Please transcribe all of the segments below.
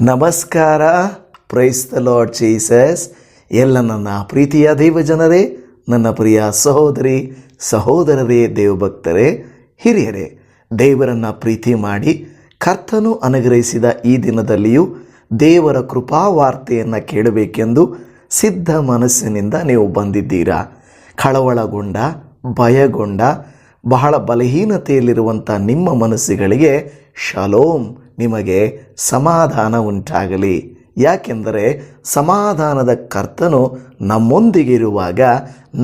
ನಮಸ್ಕಾರ. Price the Lord Jesus. ಎಲ್ಲ ನನ್ನ ಪ್ರೀತಿಯ ದೇವಜನರೇ, ನನ್ನ ಪ್ರಿಯ ಸಹೋದರಿ ಸಹೋದರರೇ, ದೇವಭಕ್ತರೇ, ಹಿರಿಯರೇ, ದೇವರನ್ನು ಪ್ರೀತಿ ಮಾಡಿ ಕರ್ತನು ಅನುಗ್ರಹಿಸಿದ ಈ ದಿನದಲ್ಲಿಯೂ ದೇವರ ಕೃಪಾವಾರ್ತೆಯನ್ನು ಕೇಳಬೇಕೆಂದು ಸಿದ್ಧ ಮನಸ್ಸಿನಿಂದ ನೀವು ಬಂದಿದ್ದೀರಾ. ಕಳವಳಗೊಂಡ, ಭಯಗೊಂಡ, ಬಹಳ ಬಲಹೀನತೆಯಲ್ಲಿರುವಂಥ ನಿಮ್ಮ ಮನಸ್ಸುಗಳಿಗೆ ಶಾಲೋಮ್, ನಿಮಗೆ ಸಮಾಧಾನ ಉಂಟಾಗಲಿ. ಯಾಕೆಂದರೆ ಸಮಾಧಾನದ ಕರ್ತನು ನಮ್ಮೊಂದಿಗಿರುವಾಗ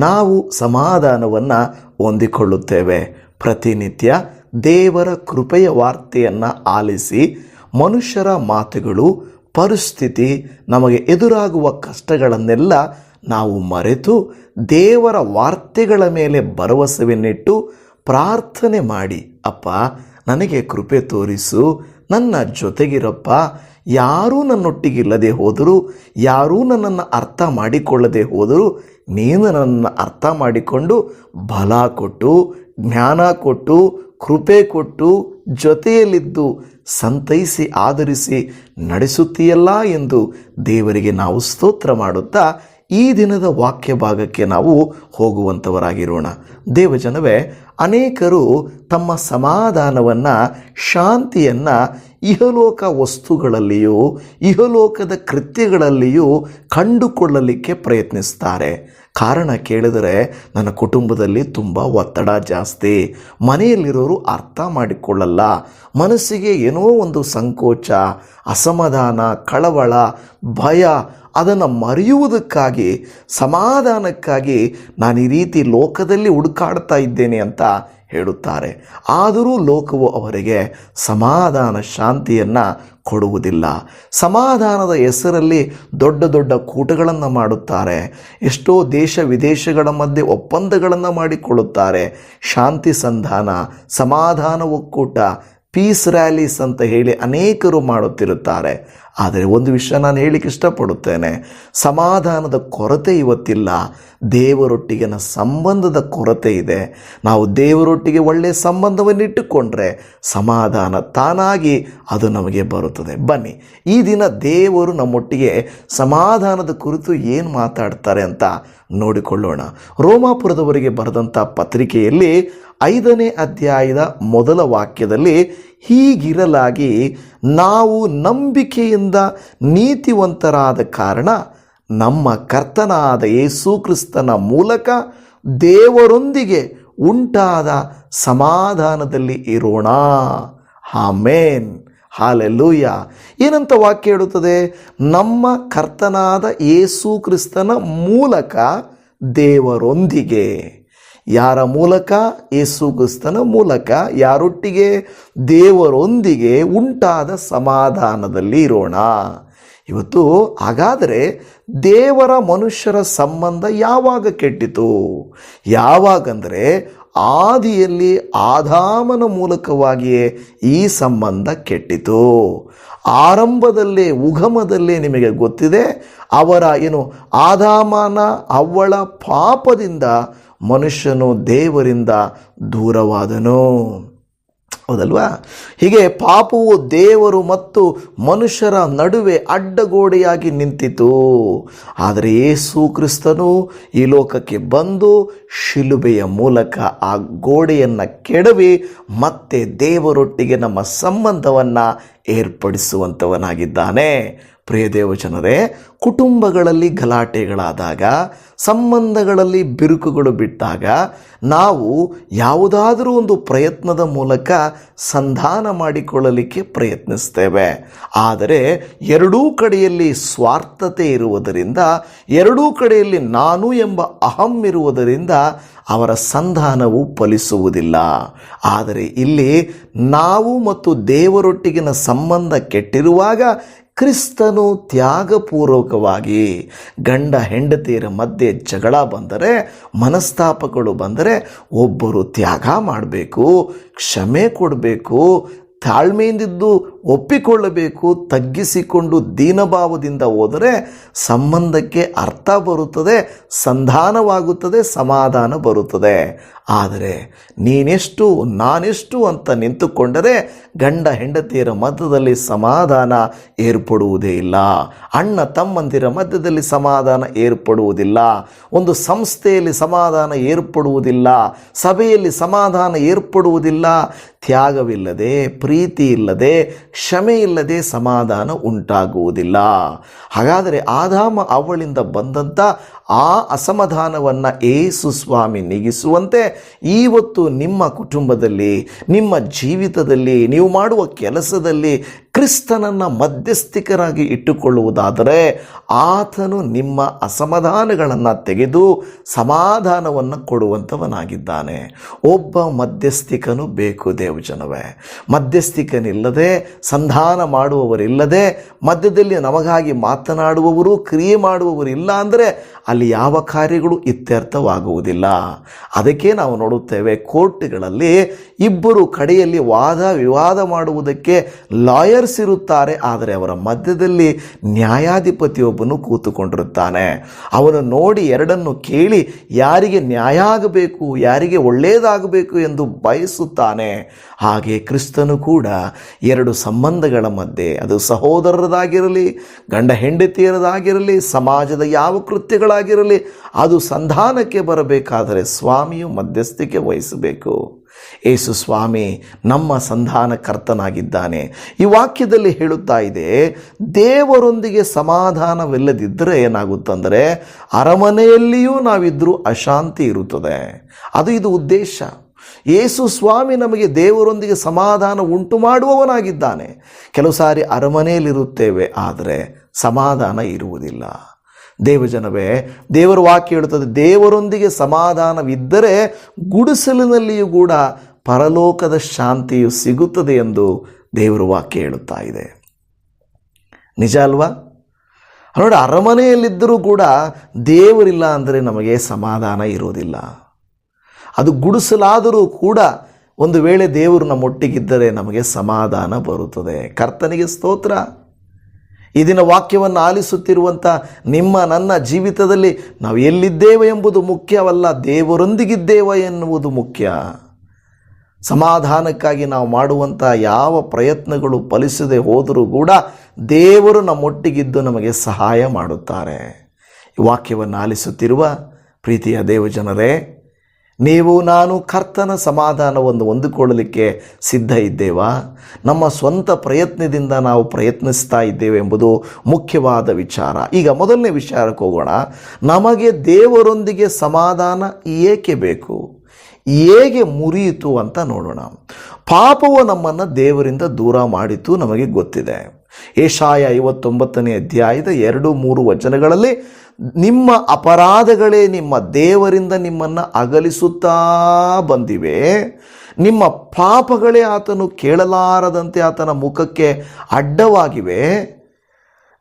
ನಾವು ಸಮಾಧಾನವನ್ನು ಹೊಂದಿಕೊಳ್ಳುತ್ತೇವೆ. ಪ್ರತಿನಿತ್ಯ ದೇವರ ಕೃಪೆಯ ವಾರ್ತೆಯನ್ನು ಆಲಿಸಿ ಮನುಷ್ಯರ ಮಾತುಗಳು, ಪರಿಸ್ಥಿತಿ, ನಮಗೆ ಎದುರಾಗುವ ಕಷ್ಟಗಳನ್ನೆಲ್ಲ ನಾವು ಮರೆತು ದೇವರ ವಾರ್ತೆಗಳ ಮೇಲೆ ಭರವಸೆಯನ್ನಿಟ್ಟು ಪ್ರಾರ್ಥನೆ ಮಾಡಿ, ಅಪ್ಪ ನನಗೆ ಕೃಪೆ ತೋರಿಸು, ನನ್ನ ಜೊತೆಗಿರಪ್ಪ. ಯಾರೂ ನನ್ನೊಟ್ಟಿಗಿಲ್ಲದೆ ಹೋದರೂ, ಯಾರೂ ನನ್ನನ್ನು ಅರ್ಥ ಮಾಡಿಕೊಳ್ಳದೆ ಹೋದರೂ, ನೀನು ನನ್ನನ್ನು ಅರ್ಥ ಮಾಡಿಕೊಂಡು ಬಲ ಕೊಟ್ಟು, ಜ್ಞಾನ ಕೊಟ್ಟು, ಕೃಪೆ ಕೊಟ್ಟು, ಜೊತೆಯಲ್ಲಿದ್ದು ಸಂತೈಸಿ ಆಧರಿಸಿ ನಡೆಸುತ್ತೀಯಲ್ಲ ಎಂದು ದೇವರಿಗೆ ನಾವು ಸ್ತೋತ್ರ ಮಾಡುತ್ತಾ ಈ ದಿನದ ವಾಕ್ಯ ಭಾಗಕ್ಕೆ ನಾವು ಹೋಗುವಂಥವರಾಗಿರೋಣ. ದೇವಜನವೇ, ಅನೇಕರು ತಮ್ಮ ಸಮಾಧಾನವನ್ನು, ಶಾಂತಿಯನ್ನು ಇಹಲೋಕ ವಸ್ತುಗಳಲ್ಲಿಯೂ ಇಹಲೋಕದ ಕೃತ್ಯಗಳಲ್ಲಿಯೂ ಕಂಡುಕೊಳ್ಳಲಿಕ್ಕೆ ಪ್ರಯತ್ನಿಸ್ತಾರೆ. ಕಾರಣ ಕೇಳಿದರೆ, ನನ್ನ ಕುಟುಂಬದಲ್ಲಿ ತುಂಬ ಒತ್ತಡ ಜಾಸ್ತಿ, ಮನೆಯಲ್ಲಿರೋರು ಅರ್ಥ ಮಾಡಿಕೊಳ್ಳಲ್ಲ, ಮನಸ್ಸಿಗೆ ಏನೋ ಒಂದು ಸಂಕೋಚ, ಅಸಮಾಧಾನ, ಕಳವಳ, ಭಯ, ಅದನ್ನು ಮರೆಯುವುದಕ್ಕಾಗಿ, ಸಮಾಧಾನಕ್ಕಾಗಿ ನಾನು ಈ ರೀತಿ ಲೋಕದಲ್ಲಿ ಹುಡುಕಾಡ್ತಾ ಇದ್ದೇನೆ ಅಂತ ಹೇಳುತ್ತಾರೆ. ಆದರೂ ಲೋಕವು ಅವರಿಗೆ ಸಮಾಧಾನ, ಶಾಂತಿಯನ್ನು ಕೊಡುವುದಿಲ್ಲ. ಸಮಾಧಾನದ ಹೆಸರಲ್ಲಿ ದೊಡ್ಡ ದೊಡ್ಡ ಕೂಟಗಳನ್ನು ಮಾಡುತ್ತಾರೆ. ಎಷ್ಟೋ ದೇಶ ವಿದೇಶಗಳ ಮಧ್ಯೆ ಒಪ್ಪಂದಗಳನ್ನು ಮಾಡಿಕೊಳ್ಳುತ್ತಾರೆ. ಶಾಂತಿ ಸಂಧಾನ, ಸಮಾಧಾನ ಒಕ್ಕೂಟ, ಪೀಸ್ ರ್ಯಾಲೀಸ್ ಅಂತ ಹೇಳಿ ಅನೇಕರು ಮಾಡುತ್ತಿರುತ್ತಾರೆ. ಆದರೆ ಒಂದು ವಿಷಯ ನಾನು ಹೇಳಲಿಕ್ಕೆ ಇಷ್ಟಪಡುತ್ತೇನೆ, ಸಮಾಧಾನದ ಕೊರತೆ ಇವತ್ತಿಲ್ಲ, ದೇವರೊಟ್ಟಿಗಿನ ಸಂಬಂಧದ ಕೊರತೆ ಇದೆ. ನಾವು ದೇವರೊಟ್ಟಿಗೆ ಒಳ್ಳೆಯ ಸಂಬಂಧವನ್ನಿಟ್ಟುಕೊಂಡ್ರೆ ಸಮಾಧಾನ ತಾನಾಗಿ ಅದು ನಮಗೆ ಬರುತ್ತದೆ. ಬನ್ನಿ, ಈ ದಿನ ದೇವರು ನಮ್ಮೊಟ್ಟಿಗೆ ಸಮಾಧಾನದ ಕುರಿತು ಏನು ಮಾತಾಡ್ತಾರೆ ಅಂತ ನೋಡಿಕೊಳ್ಳೋಣ. ರೋಮಾಪುರದವರಿಗೆ ಬರೆದಂಥ ಪತ್ರಿಕೆಯಲ್ಲಿ 5ನೇ ಅಧ್ಯಾಯದ ಮೊದಲ ವಾಕ್ಯದಲ್ಲಿ, ಹೀಗಿರಲಾಗಿ ನಾವು ನಂಬಿಕೆಯಿಂದ ನೀತಿವಂತರಾದ ಕಾರಣ ನಮ್ಮ ಕರ್ತನಾದ ಯೇಸು ಕ್ರಿಸ್ತನ ಮೂಲಕ ದೇವರೊಂದಿಗೆ ಉಂಟಾದ ಸಮಾಧಾನದಲ್ಲಿ ಇರೋಣ. Amen, hallelujah. ಏನಂತ ವಾಕ್ಯ ಹೇಳುತ್ತದೆ? ನಮ್ಮ ಕರ್ತನಾದ ಯೇಸು ಕ್ರಿಸ್ತನ ಮೂಲಕ ದೇವರೊಂದಿಗೆ. ಯಾರ ಮೂಲಕ? ಯೇಸು ಕ್ರಿಸ್ತನ ಮೂಲಕ. ಯಾರೊಟ್ಟಿಗೆ? ದೇವರೊಂದಿಗೆ ಉಂಟಾದ ಸಮಾಧಾನದಲ್ಲಿ ಇರೋಣ. ಇವತ್ತು ಹಾಗಾದರೆ ದೇವರ ಮನುಷ್ಯರ ಸಂಬಂಧ ಯಾವಾಗ ಕೆಟ್ಟಿತು? ಯಾವಾಗಂದರೆ ಆದಿಯಲ್ಲಿ ಆದಾಮನ ಮೂಲಕವಾಗಿಯೇ ಈ ಸಂಬಂಧ ಕೆಟ್ಟಿತು. ಆರಂಭದಲ್ಲೇ, ಉಗಮದಲ್ಲೇ ನಿಮಗೆ ಗೊತ್ತಿದೆ, ಅವರ ಆದಾಮನ ಅವ್ವಳ ಪಾಪದಿಂದ ಮನುಷ್ಯನು ದೇವರಿಂದ ದೂರವಾದನು. ಹೌದಲ್ವಾ? ಹೀಗೆ ಪಾಪವು ದೇವರು ಮತ್ತು ಮನುಷ್ಯರ ನಡುವೆ ಅಡ್ಡಗೋಡೆಯಾಗಿ ನಿಂತಿತು. ಆದರೆ ಯೇಸು ಕ್ರಿಸ್ತನು ಈ ಲೋಕಕ್ಕೆ ಬಂದು ಶಿಲುಬೆಯ ಮೂಲಕ ಆ ಗೋಡೆಯನ್ನು ಕೆಡವಿ ಮತ್ತೆ ದೇವರೊಟ್ಟಿಗೆ ನಮ್ಮ ಸಂಬಂಧವನ್ನು ಏರ್ಪಡಿಸುವಂಥವನಾಗಿದ್ದಾನೆ. ಪ್ರಿಯ ದೇವಜನರೇ, ಕುಟುಂಬಗಳಲ್ಲಿ ಗಲಾಟೆಗಳಾದಾಗ, ಸಂಬಂಧಗಳಲ್ಲಿ ಬಿರುಕುಗಳು ಬಿಟ್ಟಾಗ ನಾವು ಯಾವುದಾದರೂ ಒಂದು ಪ್ರಯತ್ನದ ಮೂಲಕ ಸಂಧಾನ ಮಾಡಿಕೊಳ್ಳಲಿಕ್ಕೆ ಪ್ರಯತ್ನಿಸ್ತೇವೆ. ಆದರೆ ಎರಡೂ ಕಡೆಯಲ್ಲಿ ಸ್ವಾರ್ಥತೆ ಇರುವುದರಿಂದ, ಎರಡೂ ಕಡೆಯಲ್ಲಿ ನಾನು ಎಂಬ ಅಹಂ ಇರುವುದರಿಂದ ಅವರ ಸಂಧಾನವು ಫಲಿಸುವುದಿಲ್ಲ. ಆದರೆ ಇಲ್ಲಿ ನಾವು ಮತ್ತು ದೇವರೊಟ್ಟಿಗಿನ ಸಂಬಂಧ ಕೆಟ್ಟಿರುವಾಗ ಕ್ರಿಸ್ತನು ತ್ಯಾಗಪೂರ್ವಕವಾಗಿ, ಗಂಡ ಹೆಂಡತಿಯರ ಮಧ್ಯೆ ಜಗಳ ಬಂದರೆ, ಮನಸ್ತಾಪಗಳು ಬಂದರೆ ಒಬ್ಬರು ತ್ಯಾಗ ಮಾಡಬೇಕು, ಕ್ಷಮೆ ಕೊಡಬೇಕು, ತಾಳ್ಮೆಯಿಂದಿದ್ದು ಒಪ್ಪಿಕೊಳ್ಳಬೇಕು. ತಗ್ಗಿಸಿಕೊಂಡು ದೀನಭಾವದಿಂದ ಹೋದರೆ ಸಂಬಂಧಕ್ಕೆ ಅರ್ಥ ಬರುತ್ತದೆ, ಸಂಧಾನವಾಗುತ್ತದೆ, ಸಮಾಧಾನ ಬರುತ್ತದೆ. ಆದರೆ ನೀನೆಷ್ಟು ನಾನೆಷ್ಟು ಅಂತ ನಿಂತುಕೊಂಡರೆ ಗಂಡ ಹೆಂಡತಿಯರ ಮಧ್ಯದಲ್ಲಿ ಸಮಾಧಾನ ಏರ್ಪಡುವುದೇ ಇಲ್ಲ. ಅಣ್ಣ ತಮ್ಮಂದಿರ ಮಧ್ಯದಲ್ಲಿ ಸಮಾಧಾನ ಏರ್ಪಡುವುದಿಲ್ಲ. ಒಂದು ಸಂಸ್ಥೆಯಲ್ಲಿ ಸಮಾಧಾನ ಏರ್ಪಡುವುದಿಲ್ಲ. ಸಭೆಯಲ್ಲಿ ಸಮಾಧಾನ ಏರ್ಪಡುವುದಿಲ್ಲ. ತ್ಯಾಗವಿಲ್ಲದೆ, ಪ್ರೀತಿ ಇಲ್ಲದೆ, ಕ್ಷಮೆ ಇಲ್ಲದೆ ಸಮಾಧಾನ ಉಂಟಾಗುವುದಿಲ್ಲ. ಹಾಗಾದರೆ ಆದಾಮ ಅವಳಿಂದ ಬಂದಂಥ ಆ ಅಸಮಾಧಾನವನ್ನು ಯೇಸು ಸ್ವಾಮಿ ನೀಗಿಸುವಂತೆ ಇವತ್ತು ನಿಮ್ಮ ಕುಟುಂಬದಲ್ಲಿ, ನಿಮ್ಮ ಜೀವಿತದಲ್ಲಿ, ನೀವು ಮಾಡುವ ಕೆಲಸದಲ್ಲಿ ಕ್ರಿಸ್ತನನ್ನು ಮಧ್ಯಸ್ಥಿಕರಾಗಿ ಇಟ್ಟುಕೊಳ್ಳುವುದಾದರೆ ಆತನು ನಿಮ್ಮ ಅಸಮಾಧಾನಗಳನ್ನು ತೆಗೆದು ಸಮಾಧಾನವನ್ನು ಕೊಡುವಂಥವನಾಗಿದ್ದಾನೆ. ಒಬ್ಬ ಮಧ್ಯಸ್ಥಿಕನು ಬೇಕು ದೇವಜನವೇ. ಮಧ್ಯಸ್ಥಿಕನಿಲ್ಲದೆ, ಸಂಧಾನ ಮಾಡುವವರಿಲ್ಲದೆ, ಮಧ್ಯದಲ್ಲಿ ನಮಗಾಗಿ ಮಾತನಾಡುವವರು, ಕ್ರಿಯೆ ಮಾಡುವವರು ಇಲ್ಲ ಅಂದರೆ ಅಲ್ಲಿ ಯಾವ ಕಾರ್ಯಗಳು ಇತ್ಯರ್ಥವಾಗುವುದಿಲ್ಲ. ಅದಕ್ಕೆ ನಾವು ನೋಡುತ್ತೇವೆ, ಕೋರ್ಟ್ಗಳಲ್ಲಿ ಇಬ್ಬರು ಕಡೆಯಲ್ಲಿ ವಾದ ವಿವಾದ ಮಾಡುವುದಕ್ಕೆ ಲಾಯರ್ಸ್ ಇರುತ್ತಾರೆ. ಆದರೆ ಅವರ ಮಧ್ಯದಲ್ಲಿ ನ್ಯಾಯಾಧಿಪತಿಯೊಬ್ಬನು ಕೂತುಕೊಂಡಿರುತ್ತಾನೆ. ಅವನು ನೋಡಿ ಎರಡನ್ನು ಕೇಳಿ ಯಾರಿಗೆ ನ್ಯಾಯ ಆಗಬೇಕು, ಯಾರಿಗೆ ಒಳ್ಳೆಯದಾಗಬೇಕು ಎಂದು ಬಯಸುತ್ತಾನೆ. ಹಾಗೆ ಕ್ರಿಸ್ತನು ಕೂಡ ಎರಡು ಸಂಬಂಧಗಳ ಮಧ್ಯೆ, ಅದು ಸಹೋದರರದಾಗಿರಲಿ, ಗಂಡ ಹೆಂಡತಿಯರದಾಗಿರಲಿ, ಸಮಾಜದ ಯಾವ ಕೃತ್ಯಗಳಾಗಿರಲಿ, ಅದು ಸಂಧಾನಕ್ಕೆ ಬರಬೇಕಾದರೆ ಸ್ವಾಮಿಯು ಮಧ್ಯಸ್ಥಿಕೆ ವಹಿಸಬೇಕು. ಯೇಸು ಸ್ವಾಮಿ ನಮ್ಮ ಸಂಧಾನಕರ್ತನಾಗಿದ್ದಾನೆ. ಈ ವಾಕ್ಯದಲ್ಲಿ ಹೇಳುತ್ತಾ ಇದೆ, ದೇವರೊಂದಿಗೆ ಸಮಾಧಾನವಿಲ್ಲದಿದ್ದರೆ ಏನಾಗುತ್ತಂದರೆ ಅರಮನೆಯಲ್ಲಿಯೂ ನಾವಿದ್ರೂ ಅಶಾಂತಿ ಇರುತ್ತದೆ. ಇದು ಉದ್ದೇಶ. ಯೇಸು ಸ್ವಾಮಿ ನಮಗೆ ದೇವರೊಂದಿಗೆ ಸಮಾಧಾನ ಉಂಟು ಮಾಡುವವನಾಗಿದ್ದಾನೆ. ಕೆಲವು ಸಾರಿ ಅರಮನೆಯಲ್ಲಿರುತ್ತೇವೆ, ಆದರೆ ಸಮಾಧಾನ ಇರುವುದಿಲ್ಲ. ದೇವಜನವೇ, ದೇವರ ವಾಕ್ಯ ಹೇಳುತ್ತದೆ, ದೇವರೊಂದಿಗೆ ಸಮಾಧಾನವಿದ್ದರೆ ಗುಡಿಸಲಿನಲ್ಲಿಯೂ ಕೂಡ ಪರಲೋಕದ ಶಾಂತಿಯು ಸಿಗುತ್ತದೆ ಎಂದು ದೇವರ ವಾಕ್ಯ ಹೇಳುತ್ತಾ ಇದೆ. ನಿಜ ಅಲ್ವಾ? ನೋಡಿ, ಅರಮನೆಯಲ್ಲಿದ್ದರೂ ಕೂಡ ದೇವರಿಲ್ಲ ಅಂದರೆ ನಮಗೆ ಸಮಾಧಾನ ಇರೋದಿಲ್ಲ. ಅದು ಗುಡಿಸಲಾದರೂ ಕೂಡ ಒಂದು ವೇಳೆ ದೇವರು ನಮ್ಮೊಟ್ಟಿಗಿದ್ದರೆ ನಮಗೆ ಸಮಾಧಾನ ಬರುತ್ತದೆ. ಕರ್ತನಿಗೆ ಸ್ತೋತ್ರ. ಈ ದಿನ ವಾಕ್ಯವನ್ನು ಆಲಿಸುತ್ತಿರುವಂಥ ನಿಮ್ಮ ನನ್ನ ಜೀವಿತದಲ್ಲಿ ನಾವು ಎಲ್ಲಿದ್ದೇವೆ ಎಂಬುದು ಮುಖ್ಯವಲ್ಲ, ದೇವರೊಂದಿಗಿದ್ದೇವೆ ಎನ್ನುವುದು ಮುಖ್ಯ. ಸಮಾಧಾನಕ್ಕಾಗಿ ನಾವು ಮಾಡುವಂಥ ಯಾವ ಪ್ರಯತ್ನಗಳು ಫಲಿಸದೆ ಹೋದರೂ ಕೂಡ ದೇವರು ನಮ್ಮೊಟ್ಟಿಗಿದ್ದು ನಮಗೆ ಸಹಾಯ ಮಾಡುತ್ತಾರೆ. ಈ ವಾಕ್ಯವನ್ನು ಆಲಿಸುತ್ತಿರುವ ಪ್ರೀತಿಯ ದೇವಜನರೇ, ನೀವು ನಾನು ಕರ್ತನ ಸಮಾಧಾನವನ್ನು ಹೊಂದಿಕೊಳ್ಳಲಿಕ್ಕೆ ಸಿದ್ಧ ಇದ್ದೇವಾ? ನಮ್ಮ ಸ್ವಂತ ಪ್ರಯತ್ನದಿಂದ ನಾವು ಪ್ರಯತ್ನಿಸ್ತಾ ಇದ್ದೇವೆ ಎಂಬುದು ಮುಖ್ಯವಾದ ವಿಚಾರ. ಈಗ ಮೊದಲನೇ ವಿಚಾರಕ್ಕೆ ಹೋಗೋಣ. ನಮಗೆ ದೇವರೊಂದಿಗೆ ಸಮಾಧಾನ ಏಕೆ ಬೇಕು, ಹೇಗೆ ಮುರಿಯಿತು ಅಂತ ನೋಡೋಣ. ಪಾಪವು ನಮ್ಮನ್ನು ದೇವರಿಂದ ದೂರ ಮಾಡಿತು, ನಮಗೆ ಗೊತ್ತಿದೆ. ಯೆಶಾಯ 59ನೇ ಅಧ್ಯಾಯದ 2-3 ವಚನಗಳಲ್ಲಿ ನಿಮ್ಮ ಅಪರಾಧಗಳೇ ನಿಮ್ಮ ದೇವರಿಂದ ನಿಮ್ಮನ್ನು ಅಗಲಿಸುತ್ತಾ ಬಂದಿವೆ, ನಿಮ್ಮ ಪಾಪಗಳೇ ಆತನು ಕೇಳಲಾರದಂತೆ ಆತನ ಮುಖಕ್ಕೆ ಅಡ್ಡವಾಗಿವೆ,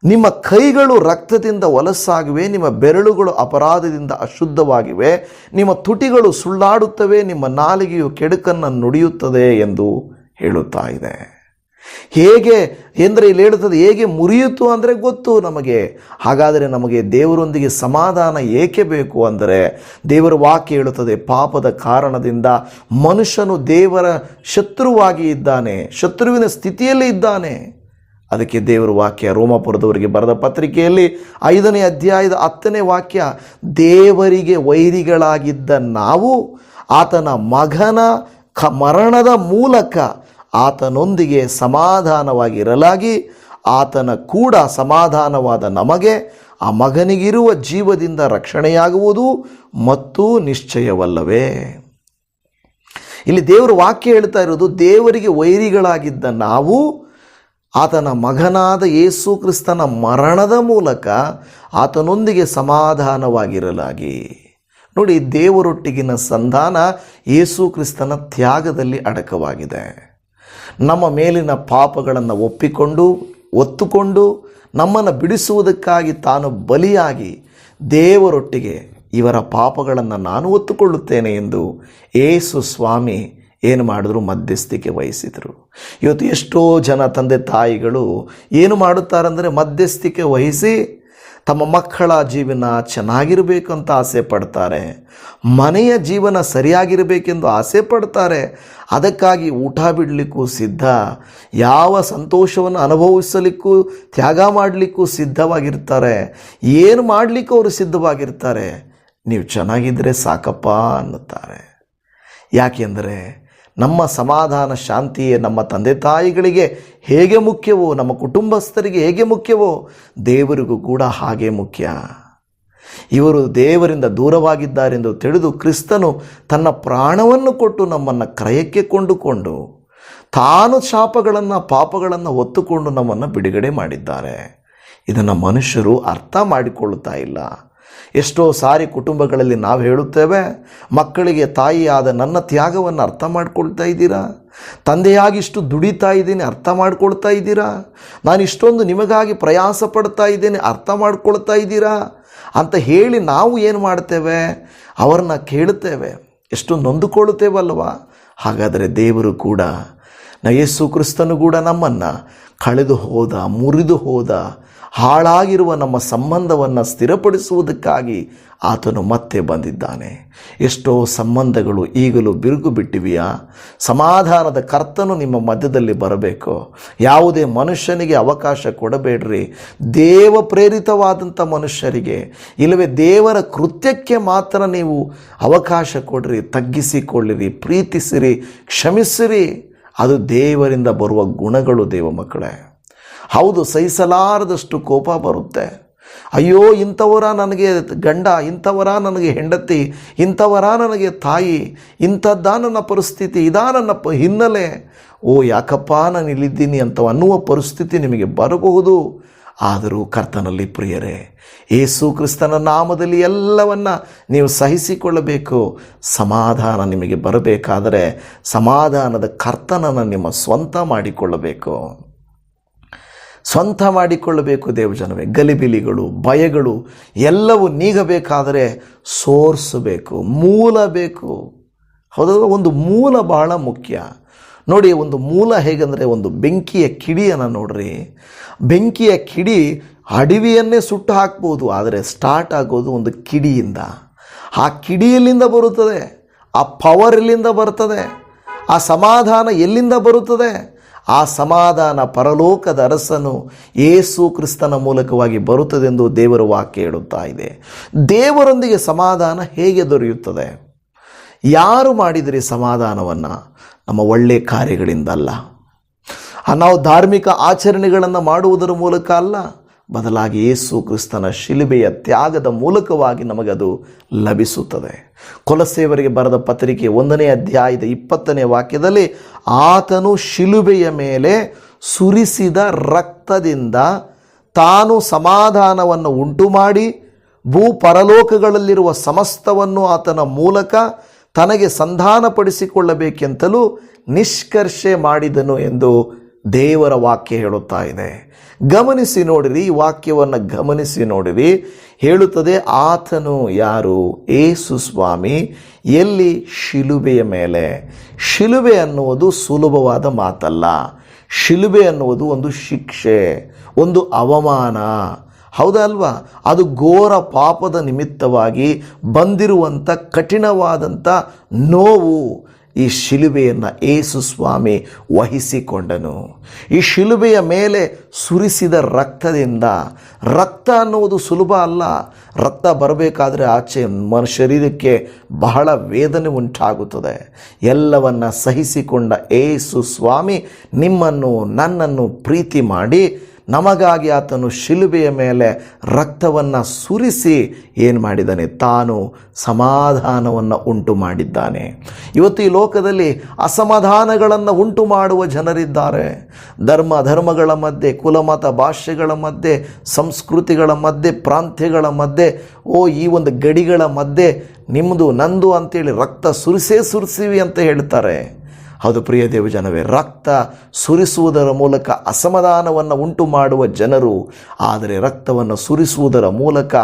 ನಿಮ್ಮ ಕೈಗಳು ರಕ್ತದಿಂದ ಹೊಲಸಾಗಿವೆ, ನಿಮ್ಮ ಬೆರಳುಗಳು ಅಪರಾಧದಿಂದ ಅಶುದ್ಧವಾಗಿವೆ, ನಿಮ್ಮ ತುಟಿಗಳು ಸುಳ್ಳಾಡುತ್ತವೆ, ನಿಮ್ಮ ನಾಲಿಗೆಯು ಕೆಡುಕನ್ನು ನುಡಿಯುತ್ತದೆ ಎಂದು ಹೇಳುತ್ತಾ ಇದೆ. ಹೇಗೆ ಎಂದರೆ ಇಲ್ಲಿ ಹೇಳುತ್ತದೆ, ಹೇಗೆ ಮುರಿಯಿತು ಅಂದರೆ ಗೊತ್ತು ನಮಗೆ. ಹಾಗಾದರೆ ನಮಗೆ ದೇವರೊಂದಿಗೆ ಸಮಾಧಾನ ಏಕೆ ಬೇಕು ಅಂದರೆ ದೇವರ ವಾಕ್ಯ ಹೇಳುತ್ತದೆ, ಪಾಪದ ಕಾರಣದಿಂದ ಮನುಷ್ಯನು ದೇವರ ಶತ್ರುವಾಗಿ ಇದ್ದಾನೆ, ಶತ್ರುವಿನ ಸ್ಥಿತಿಯಲ್ಲಿ ಇದ್ದಾನೆ. ಅದಕ್ಕೆ ದೇವರ ವಾಕ್ಯ ರೋಮಾಪುರದವರಿಗೆ ಬರೆದ ಪತ್ರಿಕೆಯಲ್ಲಿ 5ನೇ ಅಧ್ಯಾಯದ 10ನೇ ವಾಕ್ಯ, ದೇವರಿಗೆ ವೈರಿಗಳಾಗಿದ್ದ ನಾವು ಆತನ ಮಗನ ಮರಣದ ಮೂಲಕ ಆತನೊಂದಿಗೆ ಸಮಾಧಾನವಾಗಿರಲಾಗಿ ಆತನ ಕೂಡ ಸಮಾಧಾನವಾದ ನಮಗೆ ಆ ಮಗನಿಗಿರುವ ಜೀವದಿಂದ ರಕ್ಷಣೆಯಾಗುವುದು ಮತ್ತು ನಿಶ್ಚಯವಲ್ಲವೇ. ಇಲ್ಲಿ ದೇವರ ವಾಕ್ಯ ಹೇಳ್ತಾ ಇರೋದು, ದೇವರಿಗೆ ವೈರಿಗಳಾಗಿದ್ದ ನಾವು ಆತನ ಮಗನಾದ ಯೇಸು ಕ್ರಿಸ್ತನ ಮರಣದ ಮೂಲಕ ಆತನೊಂದಿಗೆ ಸಮಾಧಾನವಾಗಿರಲಾಗಿ. ನೋಡಿ, ದೇವರೊಟ್ಟಿಗಿನ ಸಂಧಾನ ಯೇಸು ಕ್ರಿಸ್ತನ ತ್ಯಾಗದಲ್ಲಿ ಅಡಕವಾಗಿದೆ. ನಮ್ಮ ಮೇಲಿನ ಪಾಪಗಳನ್ನು ಒತ್ತುಕೊಂಡು ನಮ್ಮನ್ನು ಬಿಡಿಸುವುದಕ್ಕಾಗಿ ತಾನು ಬಲಿಯಾಗಿ ದೇವರೊಟ್ಟಿಗೆ ಇವರ ಪಾಪಗಳನ್ನು ನಾನು ಹೊತ್ತುಕೊಳ್ಳುತ್ತೇನೆ ಎಂದು ಯೇಸು ಸ್ವಾಮಿ ಏನು ಮಾಡಿದ್ರು? ಮಧ್ಯಸ್ಥಿಕೆ ವಹಿಸಿದರು. ಇವತ್ತು ಎಷ್ಟೋ ಜನ ತಂದೆ ತಾಯಿಗಳು ಏನು ಮಾಡುತ್ತಾರಂದರೆ ಮಧ್ಯಸ್ಥಿಕೆ ವಹಿಸಿ ತಮ್ಮ ಮಕ್ಕಳ ಜೀವನ ಚೆನ್ನಾಗಿರಬೇಕಂತ ಆಸೆ ಪಡ್ತಾರೆ, ಮನೆಯ ಜೀವನ ಸರಿಯಾಗಿರಬೇಕೆಂದು ಆಸೆ ಪಡ್ತಾರೆ. ಅದಕ್ಕಾಗಿ ಊಟ ಬಿಡಲಿಕ್ಕೂ ಸಿದ್ಧ, ಯಾವ ಸಂತೋಷವನ್ನು ಅನುಭವಿಸಲಿಕ್ಕೂ ತ್ಯಾಗ ಮಾಡಲಿಕ್ಕೂ ಸಿದ್ಧವಾಗಿರ್ತಾರೆ. ಏನು ಮಾಡಲಿಕ್ಕೂ ಅವರು ಸಿದ್ಧವಾಗಿರ್ತಾರೆ. ನೀವು ಚೆನ್ನಾಗಿದ್ದರೆ ಸಾಕಪ್ಪ ಅನ್ನುತ್ತಾರೆ. ಯಾಕೆಂದರೆ ನಮ್ಮ ಸಮಾಧಾನ ಶಾಂತಿಯೇ ನಮ್ಮ ತಂದೆ ತಾಯಿಗಳಿಗೆ ಹೇಗೆ ಮುಖ್ಯವೋ, ನಮ್ಮ ಕುಟುಂಬಸ್ಥರಿಗೆ ಹೇಗೆ ಮುಖ್ಯವೋ, ದೇವರಿಗೂ ಕೂಡ ಹಾಗೆ ಮುಖ್ಯ. ಇವರು ದೇವರಿಂದ ದೂರವಾಗಿದ್ದಾರೆಂದು ತಿಳಿದು ಕ್ರಿಸ್ತನು ತನ್ನ ಪ್ರಾಣವನ್ನು ಕೊಟ್ಟು ನಮ್ಮನ್ನು ಕ್ರಯಕ್ಕೆ ಕೊಂಡುಕೊಂಡು ತಾನು ಶಾಪಗಳನ್ನು ಪಾಪಗಳನ್ನು ಹೊತ್ತುಕೊಂಡು ನಮ್ಮನ್ನು ಬಿಡುಗಡೆ ಮಾಡಿದ್ದಾರೆ. ಇದನ್ನು ಮನುಷ್ಯರು ಅರ್ಥ ಮಾಡಿಕೊಳ್ಳುತ್ತಾ ಇಲ್ಲ. ಎಷ್ಟೋ ಸಾರಿ ಕುಟುಂಬಗಳಲ್ಲಿ ನಾವು ಹೇಳುತ್ತೇವೆ, ಮಕ್ಕಳಿಗೆ ತಾಯಿಯಾದ ನನ್ನ ತ್ಯಾಗವನ್ನು ಅರ್ಥ ಮಾಡ್ಕೊಳ್ತಾ ಇದ್ದೀರಾ? ತಂದೆಯಾಗಿ ಇಷ್ಟು ದುಡಿತಾ ಇದ್ದೀನಿ, ಅರ್ಥ ಮಾಡ್ಕೊಳ್ತಾ ಇದ್ದೀರಾ? ನಾನು ಇಷ್ಟೊಂದು ನಿಮಗಾಗಿ ಪ್ರಯಾಸ ಪಡ್ತಾ ಇದ್ದೇನೆ, ಅರ್ಥ ಮಾಡ್ಕೊಳ್ತಾ ಇದ್ದೀರಾ ಅಂತ ಹೇಳಿ ನಾವು ಏನು ಮಾಡ್ತೇವೆ? ಅವರನ್ನ ಕೇಳುತ್ತೇವೆ, ಎಷ್ಟು ನೊಂದುಕೊಳ್ಳುತ್ತೇವಲ್ವಾ? ಹಾಗಾದರೆ ದೇವರು ಕೂಡ, ಯೇಸು ಕ್ರಿಸ್ತನು ಕೂಡ ನಮ್ಮನ್ನು ಕಳೆದು ಹೋದ, ಮುರಿದು ಹೋದ, ಹಾಳಾಗಿರುವ ನಮ್ಮ ಸಂಬಂಧವನ್ನು ಸ್ಥಿರಪಡಿಸುವುದಕ್ಕಾಗಿ ಆತನು ಮತ್ತೆ ಬಂದಿದ್ದಾನೆ. ಎಷ್ಟೋ ಸಂಬಂಧಗಳು ಈಗಲೂ ಬಿರುಕು ಬಿಟ್ಟಿವೆಯಾ? ಸಮಾಧಾನದ ಕರ್ತನು ನಿಮ್ಮ ಮಧ್ಯದಲ್ಲಿ ಬರಬೇಕು. ಯಾವುದೇ ಮನುಷ್ಯನಿಗೆ ಅವಕಾಶ ಕೊಡಬೇಡ್ರಿ. ದೇವ ಪ್ರೇರಿತವಾದಂಥ ಮನುಷ್ಯರಿಗೆ, ಇಲ್ಲವೇ ದೇವರ ಕೃತ್ಯಕ್ಕೆ ಮಾತ್ರ ನೀವು ಅವಕಾಶ ಕೊಡ್ರಿ. ತಗ್ಗಿಸಿಕೊಳ್ಳಿರಿ, ಪ್ರೀತಿಸಿರಿ, ಕ್ಷಮಿಸಿರಿ. ಅದು ದೇವರಿಂದ ಬರುವ ಗುಣಗಳು ದೇವ ಮಕ್ಕಳೇ. ಹೌದು, ಸಹಿಸಲಾರದಷ್ಟು ಕೋಪ ಬರುತ್ತೆ. ಅಯ್ಯೋ, ಇಂಥವರ ನನಗೆ ಗಂಡ, ಇಂಥವರ ನನಗೆ ಹೆಂಡತಿ, ಇಂಥವರ ನನಗೆ ತಾಯಿ, ಇಂಥದ್ದಾ ನನ್ನ ಪರಿಸ್ಥಿತಿ, ಇದಾ ನನ್ನ ಹಿನ್ನೆಲೆ, ಓ ಯಾಕಪ್ಪ ನಾನು ಇಲ್ಲಿದ್ದೀನಿ ಅಂತ ಅನ್ನುವ ಪರಿಸ್ಥಿತಿ ನಿಮಗೆ ಬರಬಹುದು. ಆದರೂ ಕರ್ತನಲ್ಲಿ ಪ್ರಿಯರೇ, ಯೇಸು ಕ್ರಿಸ್ತನ ನಾಮದಲ್ಲಿ ಎಲ್ಲವನ್ನ ನೀವು ಸಹಿಸಿಕೊಳ್ಳಬೇಕು. ಸಮಾಧಾನ ನಿಮಗೆ ಬರಬೇಕಾದರೆ ಸಮಾಧಾನದ ಕರ್ತನನ್ನು ನಿಮ್ಮ ಸ್ವಂತ ಮಾಡಿಕೊಳ್ಳಬೇಕು. ದೇವಜನವೇ. ಗಲಿಬಿಲಿಗಳು, ಭಯಗಳು ಎಲ್ಲವೂ ನೀಗಬೇಕಾದರೆ ಸೋರ್ಸ್ ಬೇಕು, ಮೂಲ ಬೇಕು. ಹೌದಲ್ವ? ಒಂದು ಮೂಲ ಬಹಳ ಮುಖ್ಯ. ನೋಡಿ, ಒಂದು ಮೂಲ ಹೇಗೆಂದರೆ, ಒಂದು ಬೆಂಕಿಯ ಕಿಡಿಯನ್ನು ನೋಡ್ರಿ. ಬೆಂಕಿಯ ಕಿಡಿ ಅಡವಿಯನ್ನೇ ಸುಟ್ಟು ಹಾಕ್ಬೋದು, ಆದರೆ ಸ್ಟಾರ್ಟ್ ಆಗೋದು ಒಂದು ಕಿಡಿಯಿಂದ. ಆ ಕಿಡಿಯಲ್ಲಿಂದ ಬರುತ್ತದೆ, ಆ ಪವರ್ ಎಲ್ಲಿಂದ ಬರ್ತದೆ, ಆ ಸಮಾಧಾನ ಎಲ್ಲಿಂದ ಬರುತ್ತದೆ? ಆ ಸಮಾಧಾನ ಪರಲೋಕದ ಅರಸನು ಯೇಸು ಕ್ರಿಸ್ತನ ಮೂಲಕವಾಗಿ ಬರುತ್ತದೆಂದು ದೇವರ ವಾಕ್ಯ ಹೇಳುತ್ತಾ ಇದೆ. ದೇವರೊಂದಿಗೆ ಸಮಾಧಾನ ಹೇಗೆ ದೊರೆಯುತ್ತದೆ? ಯಾರು ಮಾಡಿದಿರಿ ಸಮಾಧಾನವನ್ನು? ನಮ್ಮ ಒಳ್ಳೆಯ ಕಾರ್ಯಗಳಿಂದ ಅಲ್ಲ, ನಾವು ಧಾರ್ಮಿಕ ಆಚರಣೆಗಳನ್ನು ಮಾಡುವುದರ ಮೂಲಕ ಅಲ್ಲ, ಬದಲಾಗಿ ಯೇಸು ಕ್ರಿಸ್ತನ ಶಿಲುಬೆಯ ತ್ಯಾಗದ ಮೂಲಕವಾಗಿ ನಮಗದು ಲಭಿಸುತ್ತದೆ. ಕೊಲೊಸ್ಸೆಯವರಿಗೆ ಬರೆದ ಪತ್ರಿಕೆ 1ನೇ ಅಧ್ಯಾಯದ 20ನೇ ವಾಕ್ಯದಲ್ಲಿ, ಆತನು ಶಿಲುಬೆಯ ಮೇಲೆ ಸುರಿಸಿದ ರಕ್ತದಿಂದ ತಾನು ಸಮಾಧಾನವನ್ನು ಉಂಟು ಮಾಡಿ ಭೂಪರಲೋಕಗಳಲ್ಲಿರುವ ಸಮಸ್ತವನ್ನು ಆತನ ಮೂಲಕ ತನಗೆ ಸಂಧಾನಪಡಿಸಿಕೊಳ್ಳಬೇಕೆಂತಲೂ ನಿಷ್ಕರ್ಷೆ ಮಾಡಿದನು ಎಂದು ದೇವರ ವಾಕ್ಯ ಹೇಳುತ್ತಾ ಇದೆ. ಗಮನಿಸಿ ನೋಡಿರಿ, ಈ ವಾಕ್ಯವನ್ನು ಗಮನಿಸಿ ನೋಡಿರಿ. ಹೇಳುತ್ತದೆ, ಆತನು ಯಾರು? ಯೇಸು ಸ್ವಾಮಿ. ಎಲ್ಲಿ? ಶಿಲುಬೆಯ ಮೇಲೆ. ಶಿಲುಬೆ ಅನ್ನುವುದು ಸುಲಭವಾದ ಮಾತಲ್ಲ. ಶಿಲುಬೆ ಅನ್ನುವುದು ಒಂದು ಶಿಕ್ಷೆ, ಒಂದು ಅವಮಾನ. ಹೌದಲ್ವಾ? ಅದು ಘೋರ ಪಾಪದ ನಿಮಿತ್ತವಾಗಿ ಬಂದಿರುವಂಥ ಕಠಿಣವಾದಂಥ ನೋವು. ಈ ಶಿಲುಬೆಯನ್ನು ಯೇಸು ಸ್ವಾಮಿ ವಹಿಸಿಕೊಂಡನು. ಈ ಶಿಲುಬೆಯ ಮೇಲೆ ಸುರಿಸಿದ ರಕ್ತದಿಂದ, ರಕ್ತ ಅನ್ನುವುದು ಸುಲಭ ಅಲ್ಲ. ರಕ್ತ ಬರಬೇಕಾದ್ರೆ ಆಚೆ ಶರೀರಕ್ಕೆ ಬಹಳ ವೇದನೆ ಉಂಟಾಗುತ್ತದೆ. ಎಲ್ಲವನ್ನ ಸಹಿಸಿಕೊಂಡ ಯೇಸು ಸ್ವಾಮಿ ನಿಮ್ಮನ್ನು ನನ್ನನ್ನು ಪ್ರೀತಿ ಮಾಡಿ ನಮಗಾಗಿ ಆತನು ಶಿಲುಬೆಯ ಮೇಲೆ ರಕ್ತವನ್ನು ಸುರಿಸಿ ಏನು ಮಾಡಿದ್ದಾನೆ? ತಾನು ಸಮಾಧಾನವನ್ನು ಉಂಟು ಮಾಡಿದ್ದಾನೆ. ಇವತ್ತು ಈ ಲೋಕದಲ್ಲಿ ಅಸಮಾಧಾನಗಳನ್ನು ಉಂಟು ಮಾಡುವ ಜನರಿದ್ದಾರೆ. ಧರ್ಮಗಳ ಮಧ್ಯೆ, ಕುಲಮತ ಭಾಷೆಗಳ ಮಧ್ಯೆ, ಸಂಸ್ಕೃತಿಗಳ ಮಧ್ಯೆ, ಪ್ರಾಂತ್ಯಗಳ ಮಧ್ಯೆ, ಈ ಒಂದು ಗಡಿಗಳ ಮಧ್ಯೆ ನಿಮ್ಮದು ನಂದು ಅಂತೇಳಿ ರಕ್ತ ಸುರಿಸಿವಿ ಅಂತ ಹೇಳ್ತಾರೆ. ಹೌದು ಪ್ರಿಯ ದೇವಜನವೇ, ರಕ್ತ ಸುರಿಸುವುದರ ಮೂಲಕ ಅಸಮಾಧಾನವನ್ನು ಉಂಟು ಮಾಡುವ ಜನರು, ಆದರೆ ರಕ್ತವನ್ನು ಸುರಿಸುವುದರ ಮೂಲಕ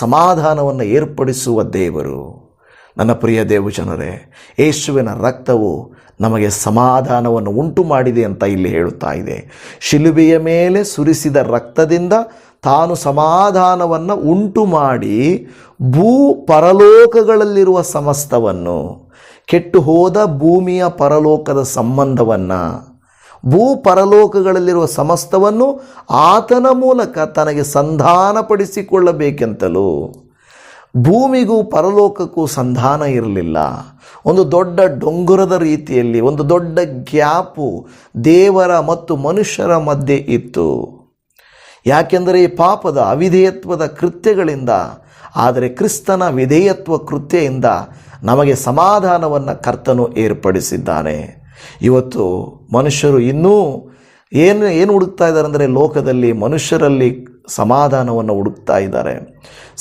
ಸಮಾಧಾನವನ್ನು ಏರ್ಪಡಿಸುವ ದೇವರು. ನನ್ನ ಪ್ರಿಯ ದೇವಜನರೇ, ಯೇಸುವಿನ ರಕ್ತವು ನಮಗೆ ಸಮಾಧಾನವನ್ನು ಉಂಟು ಮಾಡಿದೆ ಅಂತ ಇಲ್ಲಿ ಹೇಳುತ್ತಾ ಇದೆ. ಶಿಲುಬೆಯ ಮೇಲೆ ಸುರಿಸಿದ ರಕ್ತದಿಂದ ತಾನು ಸಮಾಧಾನವನ್ನು ಉಂಟು ಮಾಡಿ ಭೂ ಪರಲೋಕಗಳಲ್ಲಿರುವ ಸಮಸ್ತವನ್ನು, ಕೆಟ್ಟು ಹೋದ ಭೂಮಿಯ ಪರಲೋಕದ ಸಂಬಂಧವನ್ನು, ಭೂ ಪರಲೋಕಗಳಲ್ಲಿರುವ ಸಮಸ್ತವನ್ನು ಆತನ ಮೂಲಕ ತನಗೆ ಸಂಧಾನಪಡಿಸಿಕೊಳ್ಳಬೇಕೆಂತಲೂ. ಭೂಮಿಗೂ ಪರಲೋಕಕ್ಕೂ ಸಂಧಾನ ಇರಲಿಲ್ಲ. ಒಂದು ದೊಡ್ಡ ಡೊಂಗುರದ ರೀತಿಯಲ್ಲಿ ಒಂದು ದೊಡ್ಡ ಗ್ಯಾಪು ದೇವರ ಮತ್ತು ಮನುಷ್ಯರ ಮಧ್ಯೆ ಇತ್ತು. ಯಾಕೆಂದರೆ ಈ ಪಾಪದ ಅವಿಧೇಯತ್ವದ ಕೃತ್ಯಗಳಿಂದ, ಆದರೆ ಕ್ರಿಸ್ತನ ವಿಧೇಯತ್ವ ಕೃತ್ಯದಿಂದ ನಮಗೆ ಸಮಾಧಾನವನ್ನು ಕರ್ತನು ಏರ್ಪಡಿಸಿದ್ದಾನೆ. ಇವತ್ತು ಮನುಷ್ಯರು ಇನ್ನೂ ಏನು ಹುಡುಕ್ತಾ ಇದ್ದಾರೆ ಅಂದರೆ, ಲೋಕದಲ್ಲಿ ಮನುಷ್ಯರಲ್ಲಿ ಸಮಾಧಾನವನ್ನು ಹುಡುಕ್ತಾ ಇದ್ದಾರೆ.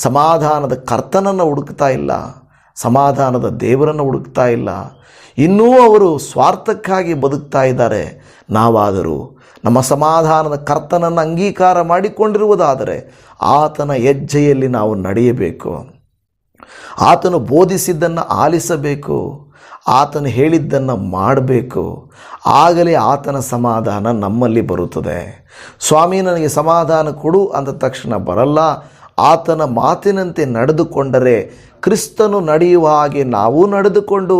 ಸಮಾಧಾನದ ಕರ್ತನನ್ನು ಹುಡುಕ್ತಾ ಇಲ್ಲ, ಸಮಾಧಾನದ ದೇವರನ್ನು ಹುಡುಕ್ತಾ ಇಲ್ಲ. ಇನ್ನೂ ಅವರು ಸ್ವಾರ್ಥಕ್ಕಾಗಿ ಬದುಕ್ತಾ ಇದ್ದಾರೆ. ನಾವಾದರೂ ನಮ್ಮ ಸಮಾಧಾನದ ಕರ್ತನನ್ನು ಅಂಗೀಕಾರ ಮಾಡಿಕೊಂಡಿರುವುದಾದರೆ ಆತನ ಹೆಜ್ಜೆಯಲ್ಲಿ ನಾವು ನಡೆಯಬೇಕು. ಆತನು ಬೋಧಿಸಿದ್ದನ್ನು ಆಲಿಸಬೇಕು, ಆತನು ಹೇಳಿದ್ದನ್ನು ಮಾಡಬೇಕು. ಆಗಲೇ ಆತನ ಸಮಾಧಾನ ನಮ್ಮಲ್ಲಿ ಬರುತ್ತದೆ. ಸ್ವಾಮಿ ನನಗೆ ಸಮಾಧಾನ ಕೊಡು ಅಂದ ತಕ್ಷಣ ಬರಲ್ಲ. ಆತನ ಮಾತಿನಂತೆ ನಡೆದುಕೊಂಡರೆ, ಕ್ರಿಸ್ತನು ನಡೆಯುವ ಹಾಗೆ ನಾವು ನಡೆದುಕೊಂಡು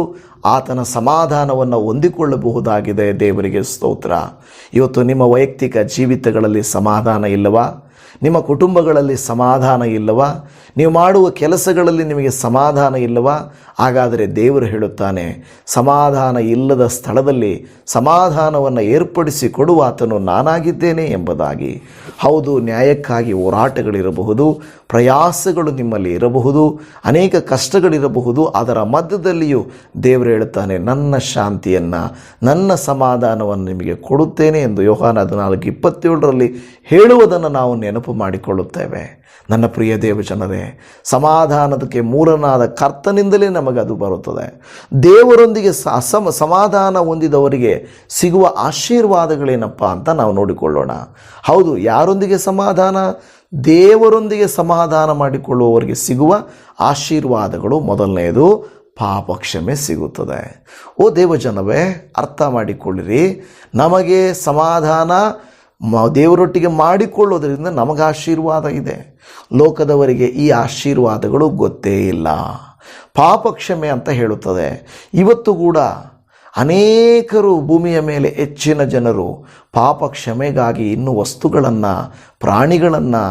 ಆತನ ಸಮಾಧಾನವನ್ನು ಹೊಂದಿಕೊಳ್ಳಬಹುದಾಗಿದೆ. ದೇವರಿಗೆ ಸ್ತೋತ್ರ. ಇವತ್ತು ನಿಮ್ಮ ವೈಯಕ್ತಿಕ ಜೀವಿತಗಳಲ್ಲಿ ಸಮಾಧಾನ ಇಲ್ಲವಾ? ನಿಮ್ಮ ಕುಟುಂಬಗಳಲ್ಲಿ ಸಮಾಧಾನ ಇಲ್ಲವಾ? ನೀವು ಮಾಡುವ ಕೆಲಸಗಳಲ್ಲಿ ನಿಮಗೆ ಸಮಾಧಾನ ಇಲ್ಲವಾ? ಹಾಗಾದರೆ ದೇವರು ಹೇಳುತ್ತಾನೆ, ಸಮಾಧಾನ ಇಲ್ಲದ ಸ್ಥಳದಲ್ಲಿ ಸಮಾಧಾನವನ್ನು ಏರ್ಪಡಿಸಿ ಕೊಡುವ ಆತನು ನಾನಾಗಿದ್ದೇನೆ ಎಂಬುದಾಗಿ. ಹೌದು, ನ್ಯಾಯಕ್ಕಾಗಿ ಹೋರಾಟಗಳಿರಬಹುದು, ಪ್ರಯಾಸಗಳು ನಿಮ್ಮಲ್ಲಿ ಇರಬಹುದು, ಅನೇಕ ಕಷ್ಟಗಳಿರಬಹುದು. ಅದರ ಮಧ್ಯದಲ್ಲಿಯೂ ದೇವರು ಹೇಳುತ್ತಾನೆ, ನನ್ನ ಶಾಂತಿಯನ್ನು, ನನ್ನ ಸಮಾಧಾನವನ್ನು ನಿಮಗೆ ಕೊಡುತ್ತೇನೆ ಎಂದು ಯೋಹಾನ 14:27 ಹೇಳುವುದನ್ನು ನಾವು ನೆನಪು ಮಾಡಿಕೊಳ್ಳುತ್ತೇವೆ. ನನ್ನ ಪ್ರಿಯ ದೇವಜನರೇ, ಸಮಾಧಾನದಕ್ಕೆ ಮೂಲನಾದ ಕರ್ತನಿಂದಲೇ ನಮಗದು ಬರುತ್ತದೆ. ದೇವರೊಂದಿಗೆ ಸಮಾಧಾನ ಹೊಂದಿದವರಿಗೆ ಸಿಗುವ ಆಶೀರ್ವಾದಗಳೇನಪ್ಪ ಅಂತ ನಾವು ನೋಡಿಕೊಳ್ಳೋಣ. ಹೌದು, ಯಾರೊಂದಿಗೆ ಸಮಾಧಾನ? ದೇವರೊಂದಿಗೆ ಸಮಾಧಾನ ಮಾಡಿಕೊಳ್ಳುವವರಿಗೆ ಸಿಗುವ ಆಶೀರ್ವಾದಗಳು. ಮೊದಲನೆಯದು, ಪಾಪ ಕ್ಷಮೆ ಸಿಗುತ್ತದೆ. ಓ ದೇವಜನವೇ, ಅರ್ಥ ಮಾಡಿಕೊಳ್ಳಿರಿ. ನಮಗೆ ಸಮಾಧಾನ ದೇವರೊಟ್ಟಿಗೆ ಮಾಡಿಕೊಳ್ಳೋದರಿಂದ ನಮಗೆ ಆಶೀರ್ವಾದ ಇದೆ. ಲೋಕದವರಿಗೆ ಈ ಆಶೀರ್ವಾದಗಳು ಗೊತ್ತೇ ಇಲ್ಲ. ಪಾಪ ಕ್ಷಮೆ ಅಂತ ಹೇಳುತ್ತದೆ. ಇವತ್ತು ಕೂಡ ಅನೇಕರು ಭೂಮಿಯ ಮೇಲೆ ಹೆಚ್ಚಿನ ಜನರು ಪಾಪ ಕ್ಷಮೆಗಾಗಿ ಇನ್ನೂ ವಸ್ತುಗಳನ್ನು, ಪ್ರಾಣಿಗಳನ್ನು,